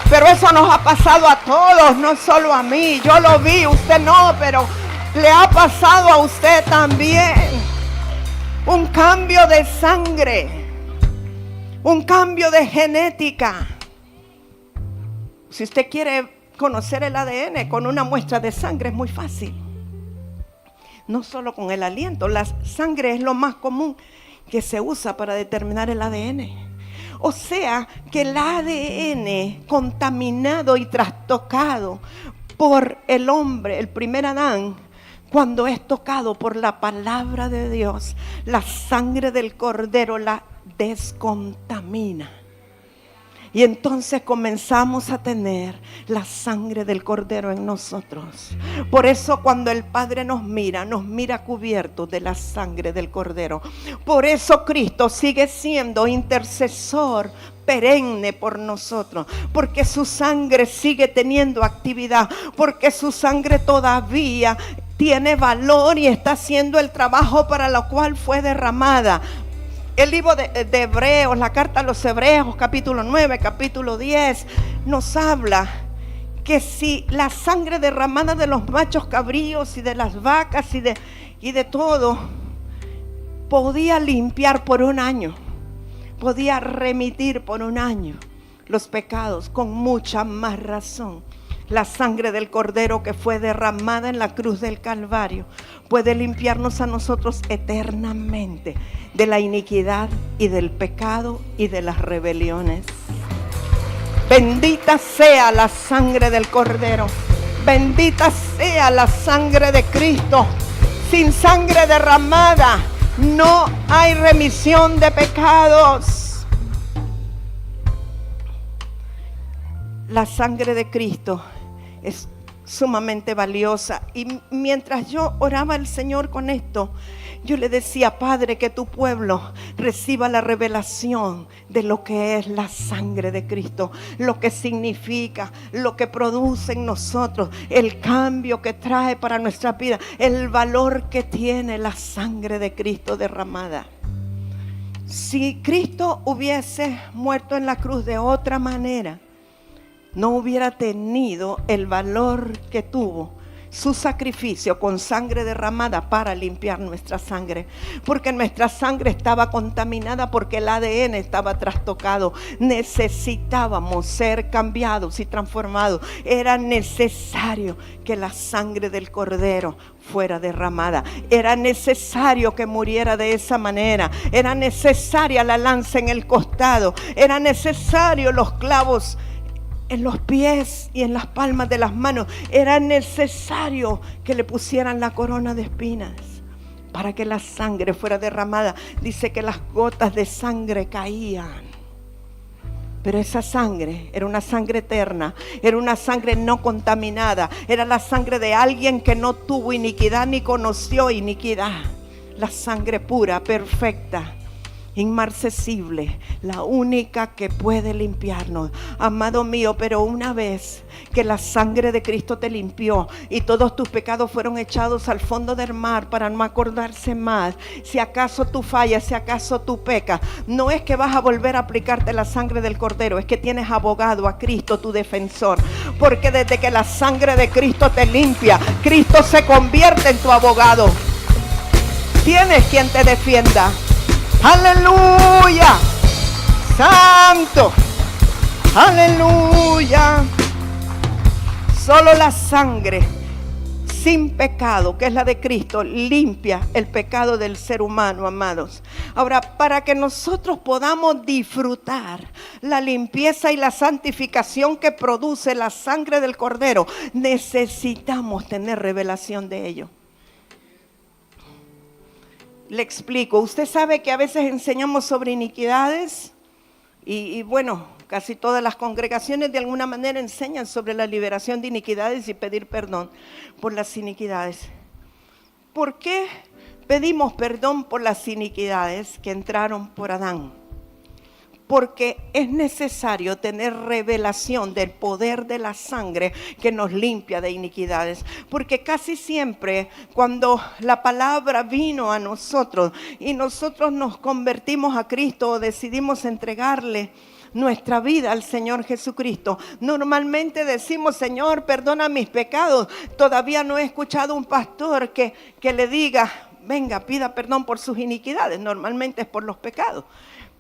Pero eso nos ha pasado a todos, no solo a mí. Yo lo vi, usted no, pero le ha pasado a usted también. Un cambio de sangre, un cambio de genética. Si usted quiere conocer el ADN con una muestra de sangre es muy fácil. No solo con el aliento, la sangre es lo más común que se usa para determinar el ADN. O sea que el ADN contaminado y trastocado por el hombre, el primer Adán, cuando es tocado por la palabra de Dios, la sangre del Cordero la descontamina. Y entonces comenzamos a tener la sangre del Cordero en nosotros. Por eso cuando el Padre nos mira cubiertos de la sangre del Cordero. Por eso Cristo sigue siendo intercesor perenne por nosotros. Porque su sangre sigue teniendo actividad. Porque su sangre todavía tiene valor y está haciendo el trabajo para lo cual fue derramada. El libro de Hebreos, la carta a los Hebreos, capítulo 9, capítulo 10, nos habla que si la sangre derramada de los machos cabríos y de las vacas y de todo podía limpiar por un año, podía remitir por un año los pecados, con mucha más razón La sangre del Cordero que fue derramada en la cruz del Calvario puede limpiarnos a nosotros eternamente de la iniquidad y del pecado y de las rebeliones. Bendita sea la sangre del Cordero. Bendita sea la sangre de Cristo. Sin sangre derramada no hay remisión de pecados. La sangre de Cristo es sumamente valiosa. Y mientras yo oraba al Señor con esto, yo le decía: Padre, que tu pueblo reciba la revelación de lo que es la sangre de Cristo, lo que significa, lo que produce en nosotros, el cambio que trae para nuestra vida, el valor que tiene la sangre de Cristo derramada. Si Cristo hubiese muerto en la cruz de otra manera, no hubiera tenido el valor que tuvo su sacrificio con sangre derramada para limpiar nuestra sangre, porque nuestra sangre estaba contaminada, porque el ADN estaba trastocado. Necesitábamos ser cambiados y transformados. Era necesario que la sangre del Cordero fuera derramada. Era necesario que muriera de esa manera. Era necesaria la lanza en el costado. Era necesario los clavos en los pies y en las palmas de las manos. Era necesario que le pusieran la corona de espinas para que la sangre fuera derramada. Dice que las gotas de sangre caían, pero esa sangre era una sangre eterna, era una sangre no contaminada, era la sangre de alguien que no tuvo iniquidad ni conoció iniquidad. La sangre pura, perfecta, inmarcesible, la única que puede limpiarnos. Amado mío, pero una vez que la sangre de Cristo te limpió y todos tus pecados fueron echados al fondo del mar para no acordarse más, si acaso tú fallas, si acaso tú pecas, no es que vas a volver a aplicarte la sangre del Cordero, es que tienes abogado a Cristo, tu defensor, porque desde que la sangre de Cristo te limpia, Cristo se convierte en tu abogado. Tienes quien te defienda. Aleluya, santo, aleluya. Solo la sangre sin pecado, que es la de Cristo, limpia el pecado del ser humano, amados. Ahora, para que nosotros podamos disfrutar la limpieza y la santificación que produce la sangre del Cordero, necesitamos tener revelación de ello. Le explico. Usted sabe que a veces enseñamos sobre iniquidades y bueno, casi todas las congregaciones de alguna manera enseñan sobre la liberación de iniquidades y pedir perdón por las iniquidades. ¿Por qué pedimos perdón por las iniquidades que entraron por Adán? Porque es necesario tener revelación del poder de la sangre que nos limpia de iniquidades. Porque casi siempre cuando la palabra vino a nosotros y nosotros nos convertimos a Cristo o decidimos entregarle nuestra vida al Señor Jesucristo, normalmente decimos: Señor, perdona mis pecados. Todavía no he escuchado un pastor que le diga: venga, pida perdón por sus iniquidades. Normalmente es por los pecados.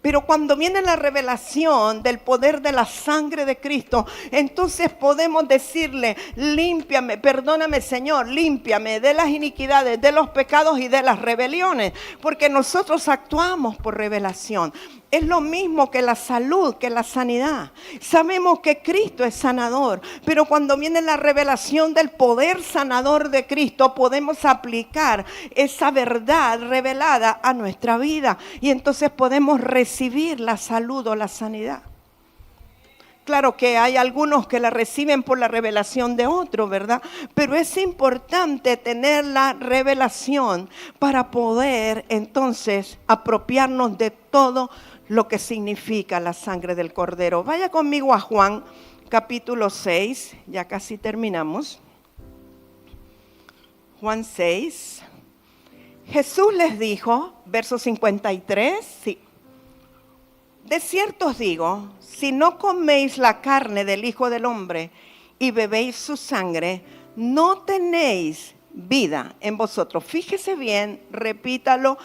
Pero cuando viene la revelación del poder de la sangre de Cristo, entonces podemos decirle: límpiame, perdóname, Señor, límpiame de las iniquidades, de los pecados y de las rebeliones, porque nosotros actuamos por revelación. Es lo mismo que la salud, que la sanidad. Sabemos que Cristo es sanador, pero cuando viene la revelación del poder sanador de Cristo, podemos aplicar esa verdad revelada a nuestra vida y entonces podemos recibir la salud o la sanidad. Claro que hay algunos que la reciben por la revelación de otro, ¿verdad? Pero es importante tener la revelación para poder entonces apropiarnos de todo lo que significa la sangre del Cordero. Vaya conmigo a Juan capítulo 6, ya casi terminamos. Juan 6. Jesús les dijo, verso 53, sí. De cierto os digo, si no coméis la carne del Hijo del Hombre y bebéis su sangre, no tenéis vida en vosotros. Fíjese bien, repítalo.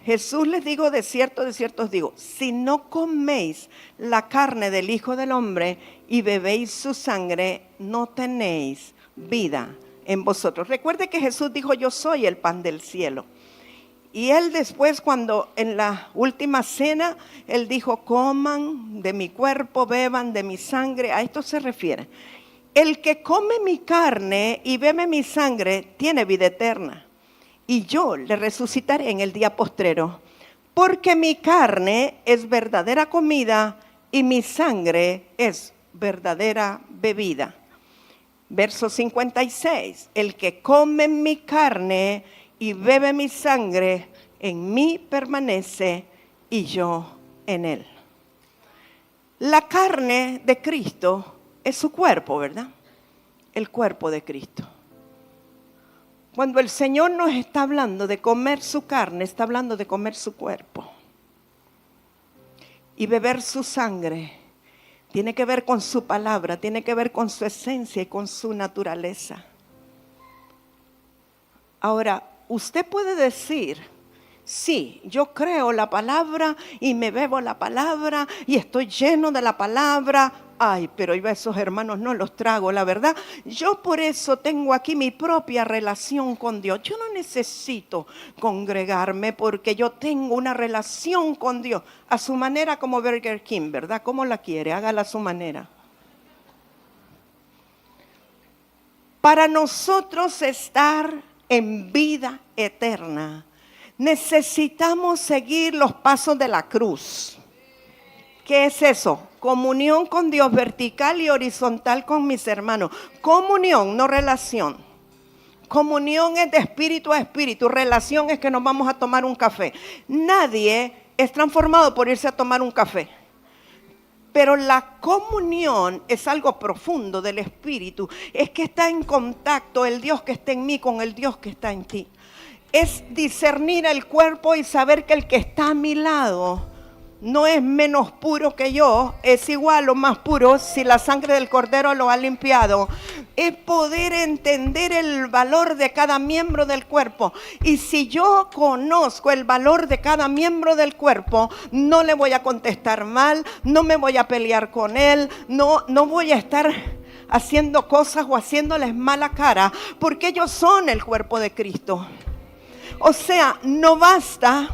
Jesús les dijo, de cierto os digo, si no coméis la carne del Hijo del Hombre y bebéis su sangre, no tenéis vida en vosotros. Recuerde que Jesús dijo, yo soy el pan del cielo. Y él después, cuando en la última cena, él dijo, coman de mi cuerpo, beban de mi sangre. A esto se refiere. El que come mi carne y bebe mi sangre tiene vida eterna. Y yo le resucitaré en el día postrero. Porque mi carne es verdadera comida y mi sangre es verdadera bebida. Verso 56. El que come mi carne y bebe mi sangre, en mí permanece y yo en él. La carne de Cristo es su cuerpo, ¿verdad? El cuerpo de Cristo. Cuando el Señor nos está hablando de comer su carne, está hablando de comer su cuerpo. Y beber su sangre tiene que ver con su palabra, tiene que ver con su esencia y con su naturaleza. Ahora, usted puede decir, sí, yo creo la palabra y me bebo la palabra y estoy lleno de la palabra. Ay, pero yo a esos hermanos no los trago, la verdad. Yo por eso tengo aquí mi propia relación con Dios. Yo no necesito congregarme porque yo tengo una relación con Dios. A su manera como Burger King, ¿verdad? ¿Cómo la quiere? Hágala a su manera. Para nosotros estar en vida eterna, necesitamos seguir los pasos de la cruz. ¿Qué es eso? Comunión con Dios, vertical y horizontal con mis hermanos. Comunión, no relación. Comunión es de espíritu a espíritu. Relación es que nos vamos a tomar un café. Nadie es transformado por irse a tomar un café. Pero la comunión es algo profundo del espíritu. Es que está en contacto el Dios que está en mí con el Dios que está en ti. Es discernir el cuerpo y saber que el que está a mi lado no es menos puro que yo, es igual o más puro si la sangre del Cordero lo ha limpiado. Es poder entender el valor de cada miembro del cuerpo. Y si yo conozco el valor de cada miembro del cuerpo, no le voy a contestar mal, no me voy a pelear con él, no voy a estar haciendo cosas o haciéndoles mala cara, porque ellos son el cuerpo de Cristo. O sea, no basta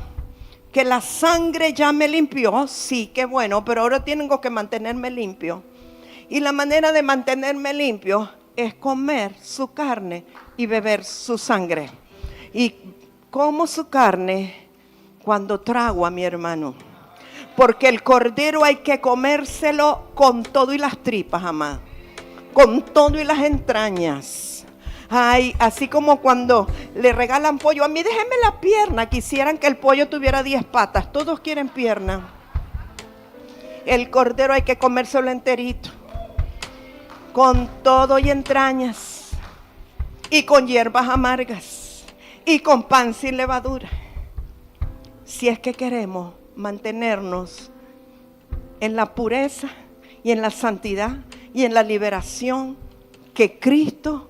que la sangre ya me limpió, sí, qué bueno, pero ahora tengo que mantenerme limpio. Y la manera de mantenerme limpio es comer su carne y beber su sangre. Y como su carne cuando trago a mi hermano. Porque el cordero hay que comérselo con todo y las tripas, amado. Con todo y las entrañas. Ay, así como cuando le regalan pollo. A mí déjenme la pierna. Quisieran que el pollo tuviera 10 patas. Todos quieren pierna. El cordero hay que comérselo enterito. Con todo y entrañas. Y con hierbas amargas. Y con pan sin levadura. Si es que queremos mantenernos en la pureza y en la santidad y en la liberación que Cristo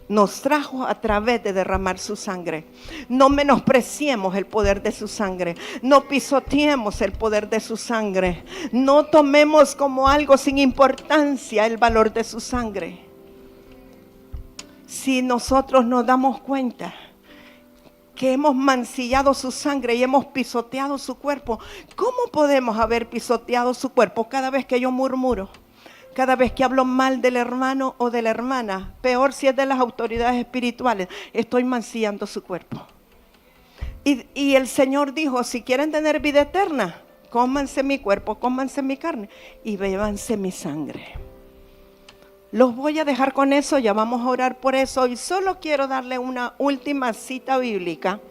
nos trajo a través de derramar su sangre. No menospreciemos el poder de su sangre. No pisoteemos el poder de su sangre. No tomemos como algo sin importancia el valor de su sangre. Si nosotros nos damos cuenta que hemos mancillado su sangre y hemos pisoteado su cuerpo, ¿cómo podemos haber pisoteado su cuerpo cada vez que yo murmuro? Cada vez que hablo mal del hermano o de la hermana, peor si es de las autoridades espirituales, estoy mancillando su cuerpo. Y el Señor dijo, si quieren tener vida eterna, cómanse mi cuerpo, cómanse mi carne y bébanse mi sangre. Los voy a dejar con eso, ya vamos a orar por eso. Y solo quiero darle una última cita bíblica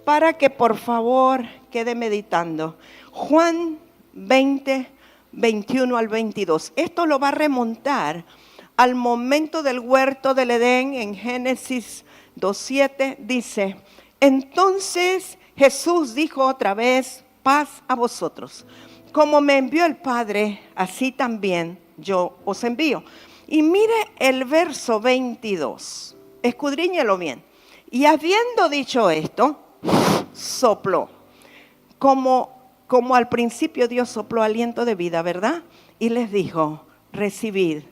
para que por favor quede meditando. Juan 20, 21 al 22. Esto lo va a remontar al momento del huerto del Edén en Génesis 2:7. Dice, entonces Jesús dijo otra vez, paz a vosotros. Como me envió el Padre, así también yo os envío. Y mire el verso 22, escudriñelo bien. Y habiendo dicho esto, sopló. como al principio Dios sopló aliento de vida, ¿verdad? Y les dijo, recibid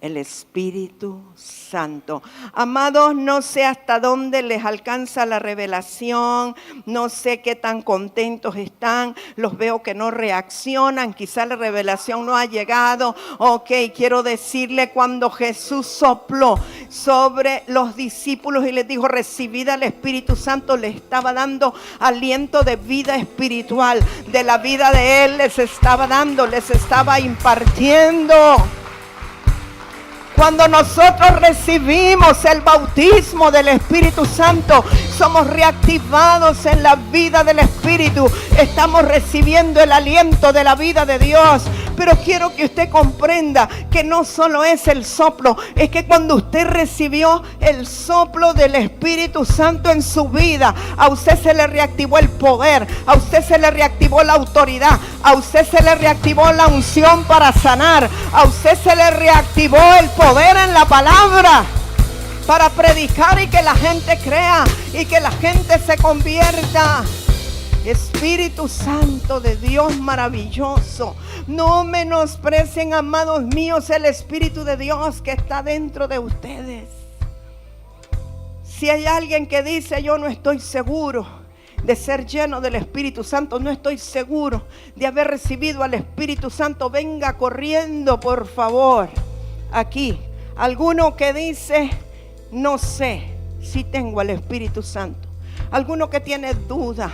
el Espíritu Santo. Amados, no sé hasta dónde les alcanza la revelación, no sé qué tan contentos están, los veo que no reaccionan, quizá la revelación no ha llegado. Ok, quiero decirle, cuando Jesús sopló sobre los discípulos y les dijo, recibid al Espíritu Santo, le estaba dando aliento de vida espiritual, de la vida de Él les estaba dando, les estaba impartiendo. Cuando nosotros recibimos el bautismo del Espíritu Santo, somos reactivados en la vida del Espíritu. Estamos recibiendo el aliento de la vida de Dios. Pero quiero que usted comprenda que no solo es el soplo, es que cuando usted recibió el soplo del Espíritu Santo en su vida, a usted se le reactivó el poder, a usted se le reactivó la autoridad, a usted se le reactivó la unción para sanar, a usted se le reactivó el poder en la palabra para predicar y que la gente crea y que la gente se convierta. Espíritu Santo de Dios maravilloso, no menosprecien, amados míos, el Espíritu de Dios que está dentro de ustedes. Si hay alguien que dice, yo no estoy seguro de ser lleno del Espíritu Santo, no estoy seguro de haber recibido al Espíritu Santo, venga corriendo, por favor, aquí. Alguno que dice, no sé si tengo al Espíritu Santo. Alguno que tiene duda,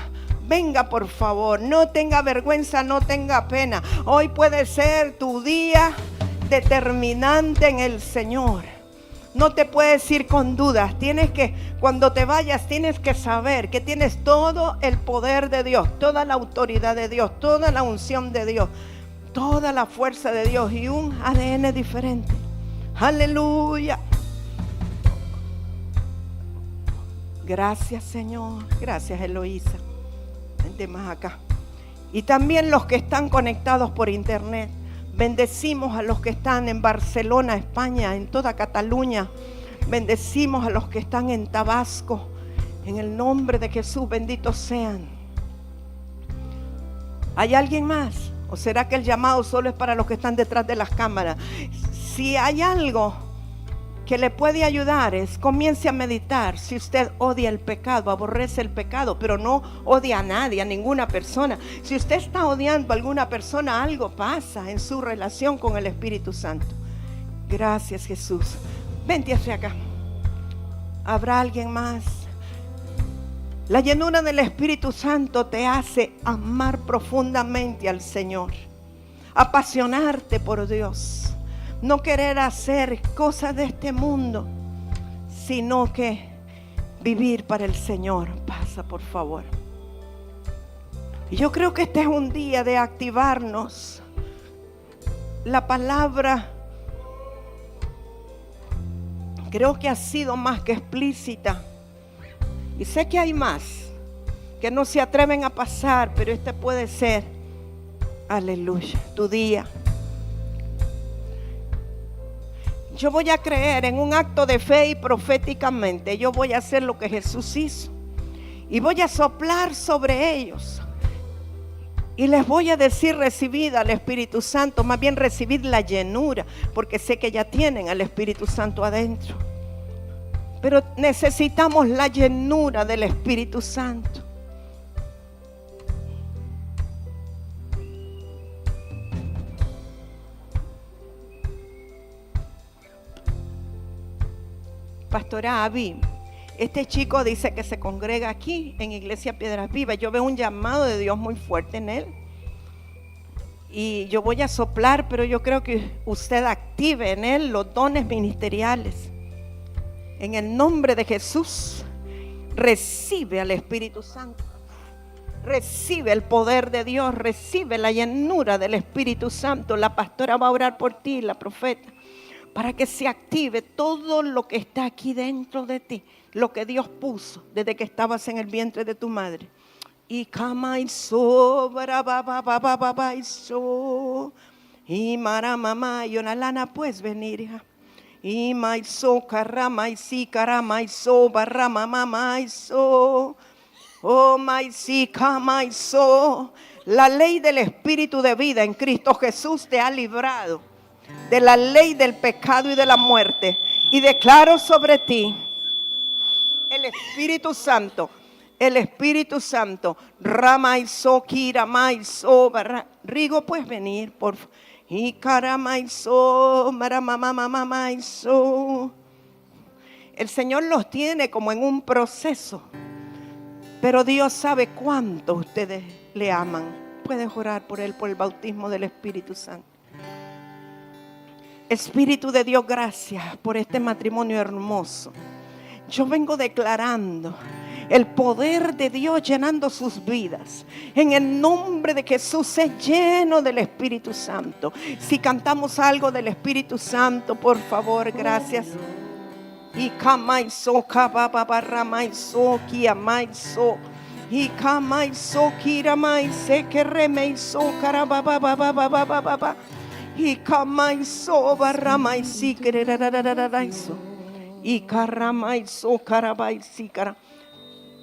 venga por favor, no tenga vergüenza, no tenga pena. Hoy puede ser tu día determinante en el Señor. No te puedes ir con dudas. Cuando te vayas, tienes que saber que tienes todo el poder de Dios, toda la autoridad de Dios, toda la unción de Dios, toda la fuerza de Dios y un ADN diferente. Aleluya. Gracias, Señor. Gracias, Eloísa. Vente más acá. Y también los que están conectados por internet. Bendecimos a los que están en Barcelona, España, en toda Cataluña. Bendecimos a los que están en Tabasco. En el nombre de Jesús, benditos sean. ¿Hay alguien más? ¿O será que el llamado solo es para los que están detrás de las cámaras? Si hay algo que le puede ayudar, comience a meditar. Si usted odia el pecado, aborrece el pecado, pero no odia a nadie, a ninguna persona. Si usted está odiando a alguna persona, algo pasa en su relación con el Espíritu Santo. Gracias, Jesús. Vente hacia acá. ¿Habrá alguien más? La llenura del Espíritu Santo te hace amar profundamente al Señor, apasionarte por Dios. No querer hacer cosas de este mundo, sino que vivir para el Señor. Pasa, por favor. Y yo creo que este es un día de activarnos. La palabra creo que ha sido más que explícita. Y sé que hay más que no se atreven a pasar, pero este puede ser, aleluya, tu día. Yo voy a creer en un acto de fe y proféticamente yo voy a hacer lo que Jesús hizo. Y voy a soplar sobre ellos. Y les voy a decir, recibid al Espíritu Santo, más bien recibid la llenura, porque sé que ya tienen al Espíritu Santo adentro. Pero necesitamos la llenura del Espíritu Santo. Pastora Abby, este chico dice que se congrega aquí en Iglesia Piedras Vivas. Yo veo un llamado de Dios muy fuerte en él. Y yo voy a soplar, pero yo creo que usted active en él los dones ministeriales. En el nombre de Jesús, recibe al Espíritu Santo. Recibe el poder de Dios, recibe la llenura del Espíritu Santo. La pastora va a orar por ti, la profeta, para que se active todo lo que está aquí dentro de ti, lo que Dios puso desde que estabas en el vientre de tu madre. Y kamaiso, barababababaiso, y maramamá, y Onalana, puedes venir, hija. Y maiso, caramaiso, caramaiso, barramamaiso. Oh, my sika, my soul. La ley del espíritu de vida en Cristo Jesús te ha librado de la ley del pecado y de la muerte. Y declaro sobre ti el Espíritu Santo. El Espíritu Santo. Ramaiso, kiramaiso. Rigo, puedes venir, por favor. Y caramaiso, maramamamamaiso. El Señor los tiene como en un proceso. Pero Dios sabe cuánto ustedes le aman. Puedes orar por Él, por el bautismo del Espíritu Santo. Espíritu de Dios, gracias por este matrimonio hermoso. Yo vengo declarando el poder de Dios llenando sus vidas. En el nombre de Jesús, sé lleno del Espíritu Santo. Si cantamos algo del Espíritu Santo, por favor, gracias. Y kamaiso kababaramaiso kiamaiso y kamaiso kiramaise keremeiso karabababababababa y kamaiso baramaisi kererarararaiso y karamaiso karabaisi kara.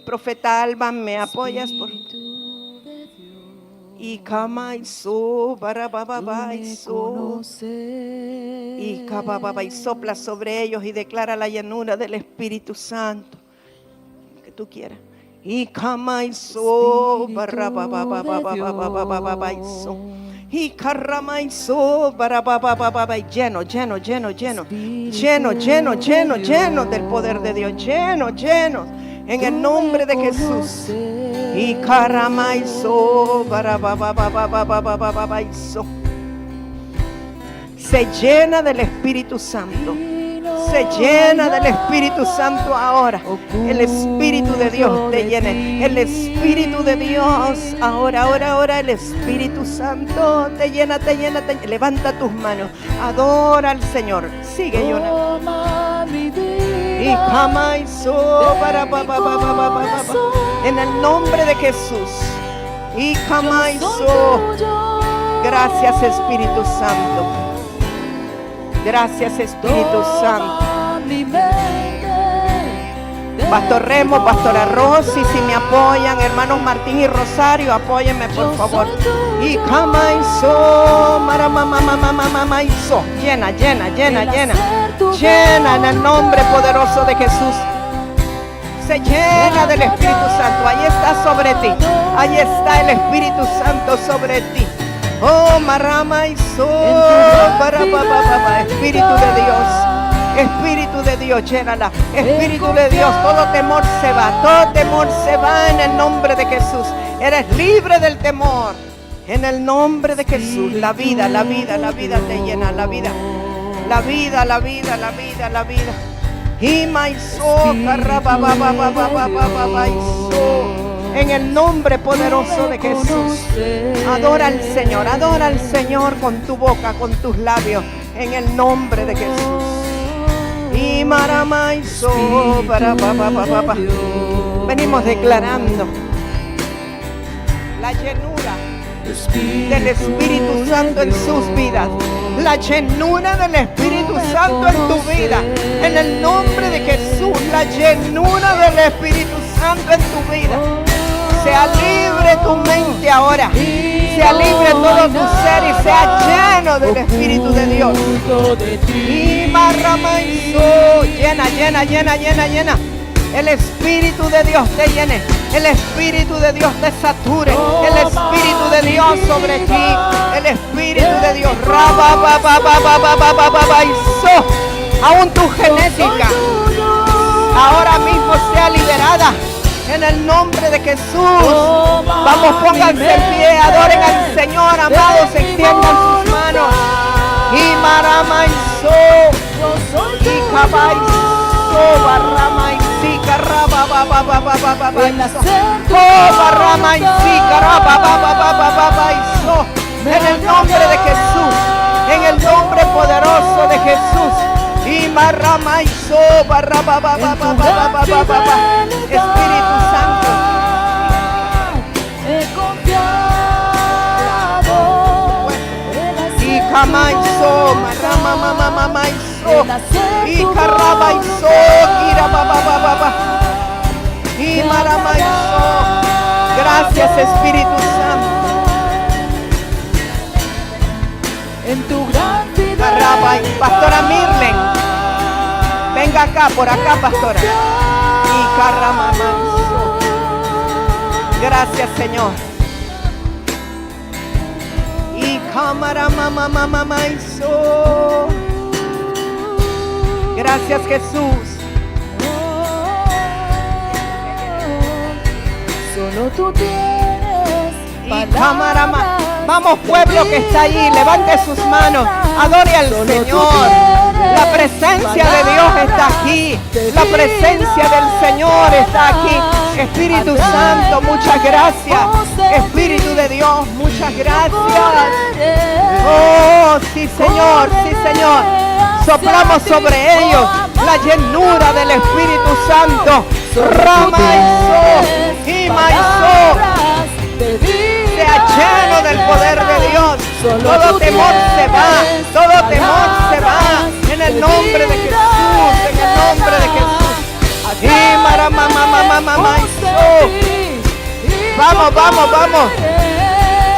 Profeta Alba, ¿me apoyas por? Y kamaiso barabababaiso y kabababa, y sopla sobre ellos y declara la llenura del Espíritu Santo que tú quieras. Y kamaiso barabababababababaiso y karamaiso barababababa, lleno del poder de Dios, lleno en el nombre de Jesús. Y karamaiso barababababababaiso. Se llena del Espíritu Santo. Se llena del Espíritu Santo ahora. El Espíritu de Dios te llene. El Espíritu de Dios ahora el Espíritu Santo te llena. Levanta tus manos. Adora al Señor. Sigue llorando. Y jamaiso en el nombre de Jesús. Y jamaiso. Gracias, Espíritu Santo. Gracias, Espíritu Santo. Pastor Remo, Pastora Rosy, si me apoyan, hermanos Martín y Rosario, apóyenme por favor. Y jamaiso, maramamamamamamaiso. Llena en el nombre poderoso de Jesús. Se llena del Espíritu Santo. Ahí está sobre ti. Ahí está el Espíritu Santo sobre ti. Oh, maramaiso, Espíritu de Dios, llénala. Espíritu de Dios, todo temor se va en el nombre de Jesús. Eres libre del temor. En el nombre de Jesús, la vida te llena, la vida. Y maiso, en el nombre poderoso de Jesús. Adora al Señor con tu boca, con tus labios, en el nombre de Jesús. Y maramaiso, venimos declarando la llenura del Espíritu Santo en sus vidas. La llenura del Espíritu Santo en tu vida. En el nombre de Jesús, la llenura del Espíritu Santo en tu vida. Sea libre tu mente ahora. Sea libre todo tu ser y sea lleno del Espíritu de Dios. Y marramaiso, llena. El Espíritu de Dios te llene. El Espíritu de Dios te sature. El Espíritu de Dios sobre ti. El Espíritu de Dios. Aún tu genética ahora mismo sea liberada. En el nombre de Jesús. Vamos, pónganse en pie, adoren al Señor, amados, extiendan sus manos. Y maramaiso, y cabaiso, barramaisi, carabababababababaiso, oh, barramaisi, carababababababaiso. En el nombre de Jesús, en el nombre poderoso de Jesús. Y marramaiso, barrababababababababa. Espíritu Santo, he confiado. y camaiso, marramamamamaiso, y carrabaiso, kirabababababa, y maramaiso. Gracias, Espíritu Santo. En tu gran fidelidad. Arraba, Pastora Mirlen, venga acá, por acá, pastora. Y carramamazo. Gracias, Señor. Y cámara mamamamamaizo. Gracias, Jesús. Solo tú tienes Y cámara, palabras. vamos, pueblo que está allí, levante sus manos, adore al Señor. La presencia de Dios está aquí, la presencia del Señor está aquí. Espíritu Santo, muchas gracias. Espíritu de Dios, muchas gracias. Oh, sí, Señor, sí, Señor. Soplamos sobre ellos la llenura del Espíritu Santo. Ramaizo y Maizo. Sea lleno del poder de Dios. Todo temor se va, todo temor se va. En el nombre de Jesús, en el nombre de Jesús. Y maramamamamamaizo. Vamos, vamos, vamos.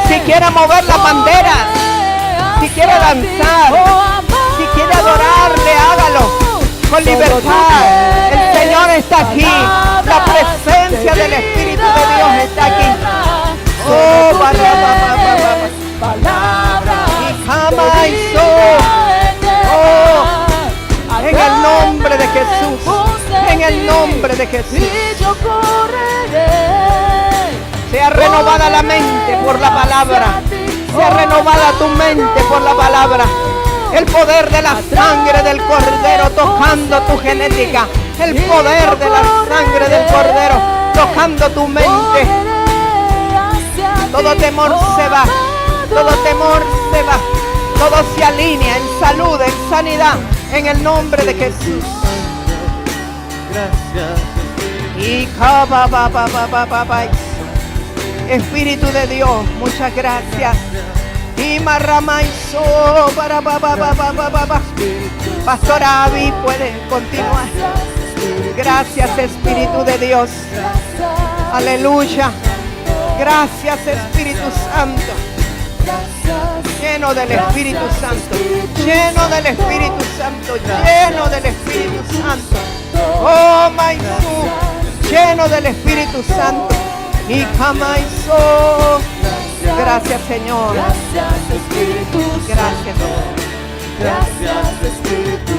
Si quiere mover las banderas, si quiere danzar, si quiere adorarle, hágalo con libertad. El Señor está aquí. La presencia del Espíritu de Dios está aquí. Oh, y jamaizo. Oh, en el nombre de Jesús. En el nombre de Jesús. Sea renovada la mente por la palabra. Sea renovada tu mente por la palabra. El poder de la sangre del Cordero tocando tu genética. El poder de la sangre del Cordero tocando tu mente. Todo temor se va. Todo temor se va. Todo se alinea en salud, en sanidad. En el nombre de Jesús. Gracias. Y kababababababa. Espíritu de Dios, muchas gracias. Y marramaizo para babababababa. Pastora Abby puede continuar. Gracias, Espíritu de Dios. Aleluya. Gracias, Espíritu Santo. Lleno del Espíritu Santo. Lleno del Espíritu Santo. Lleno del Espíritu Santo. Oh, Maizú. Lleno del Espíritu Santo. Y jamaizo. Gracias, Señor. Gracias, Espíritu. Gracias, Señor. Gracias, Espíritu.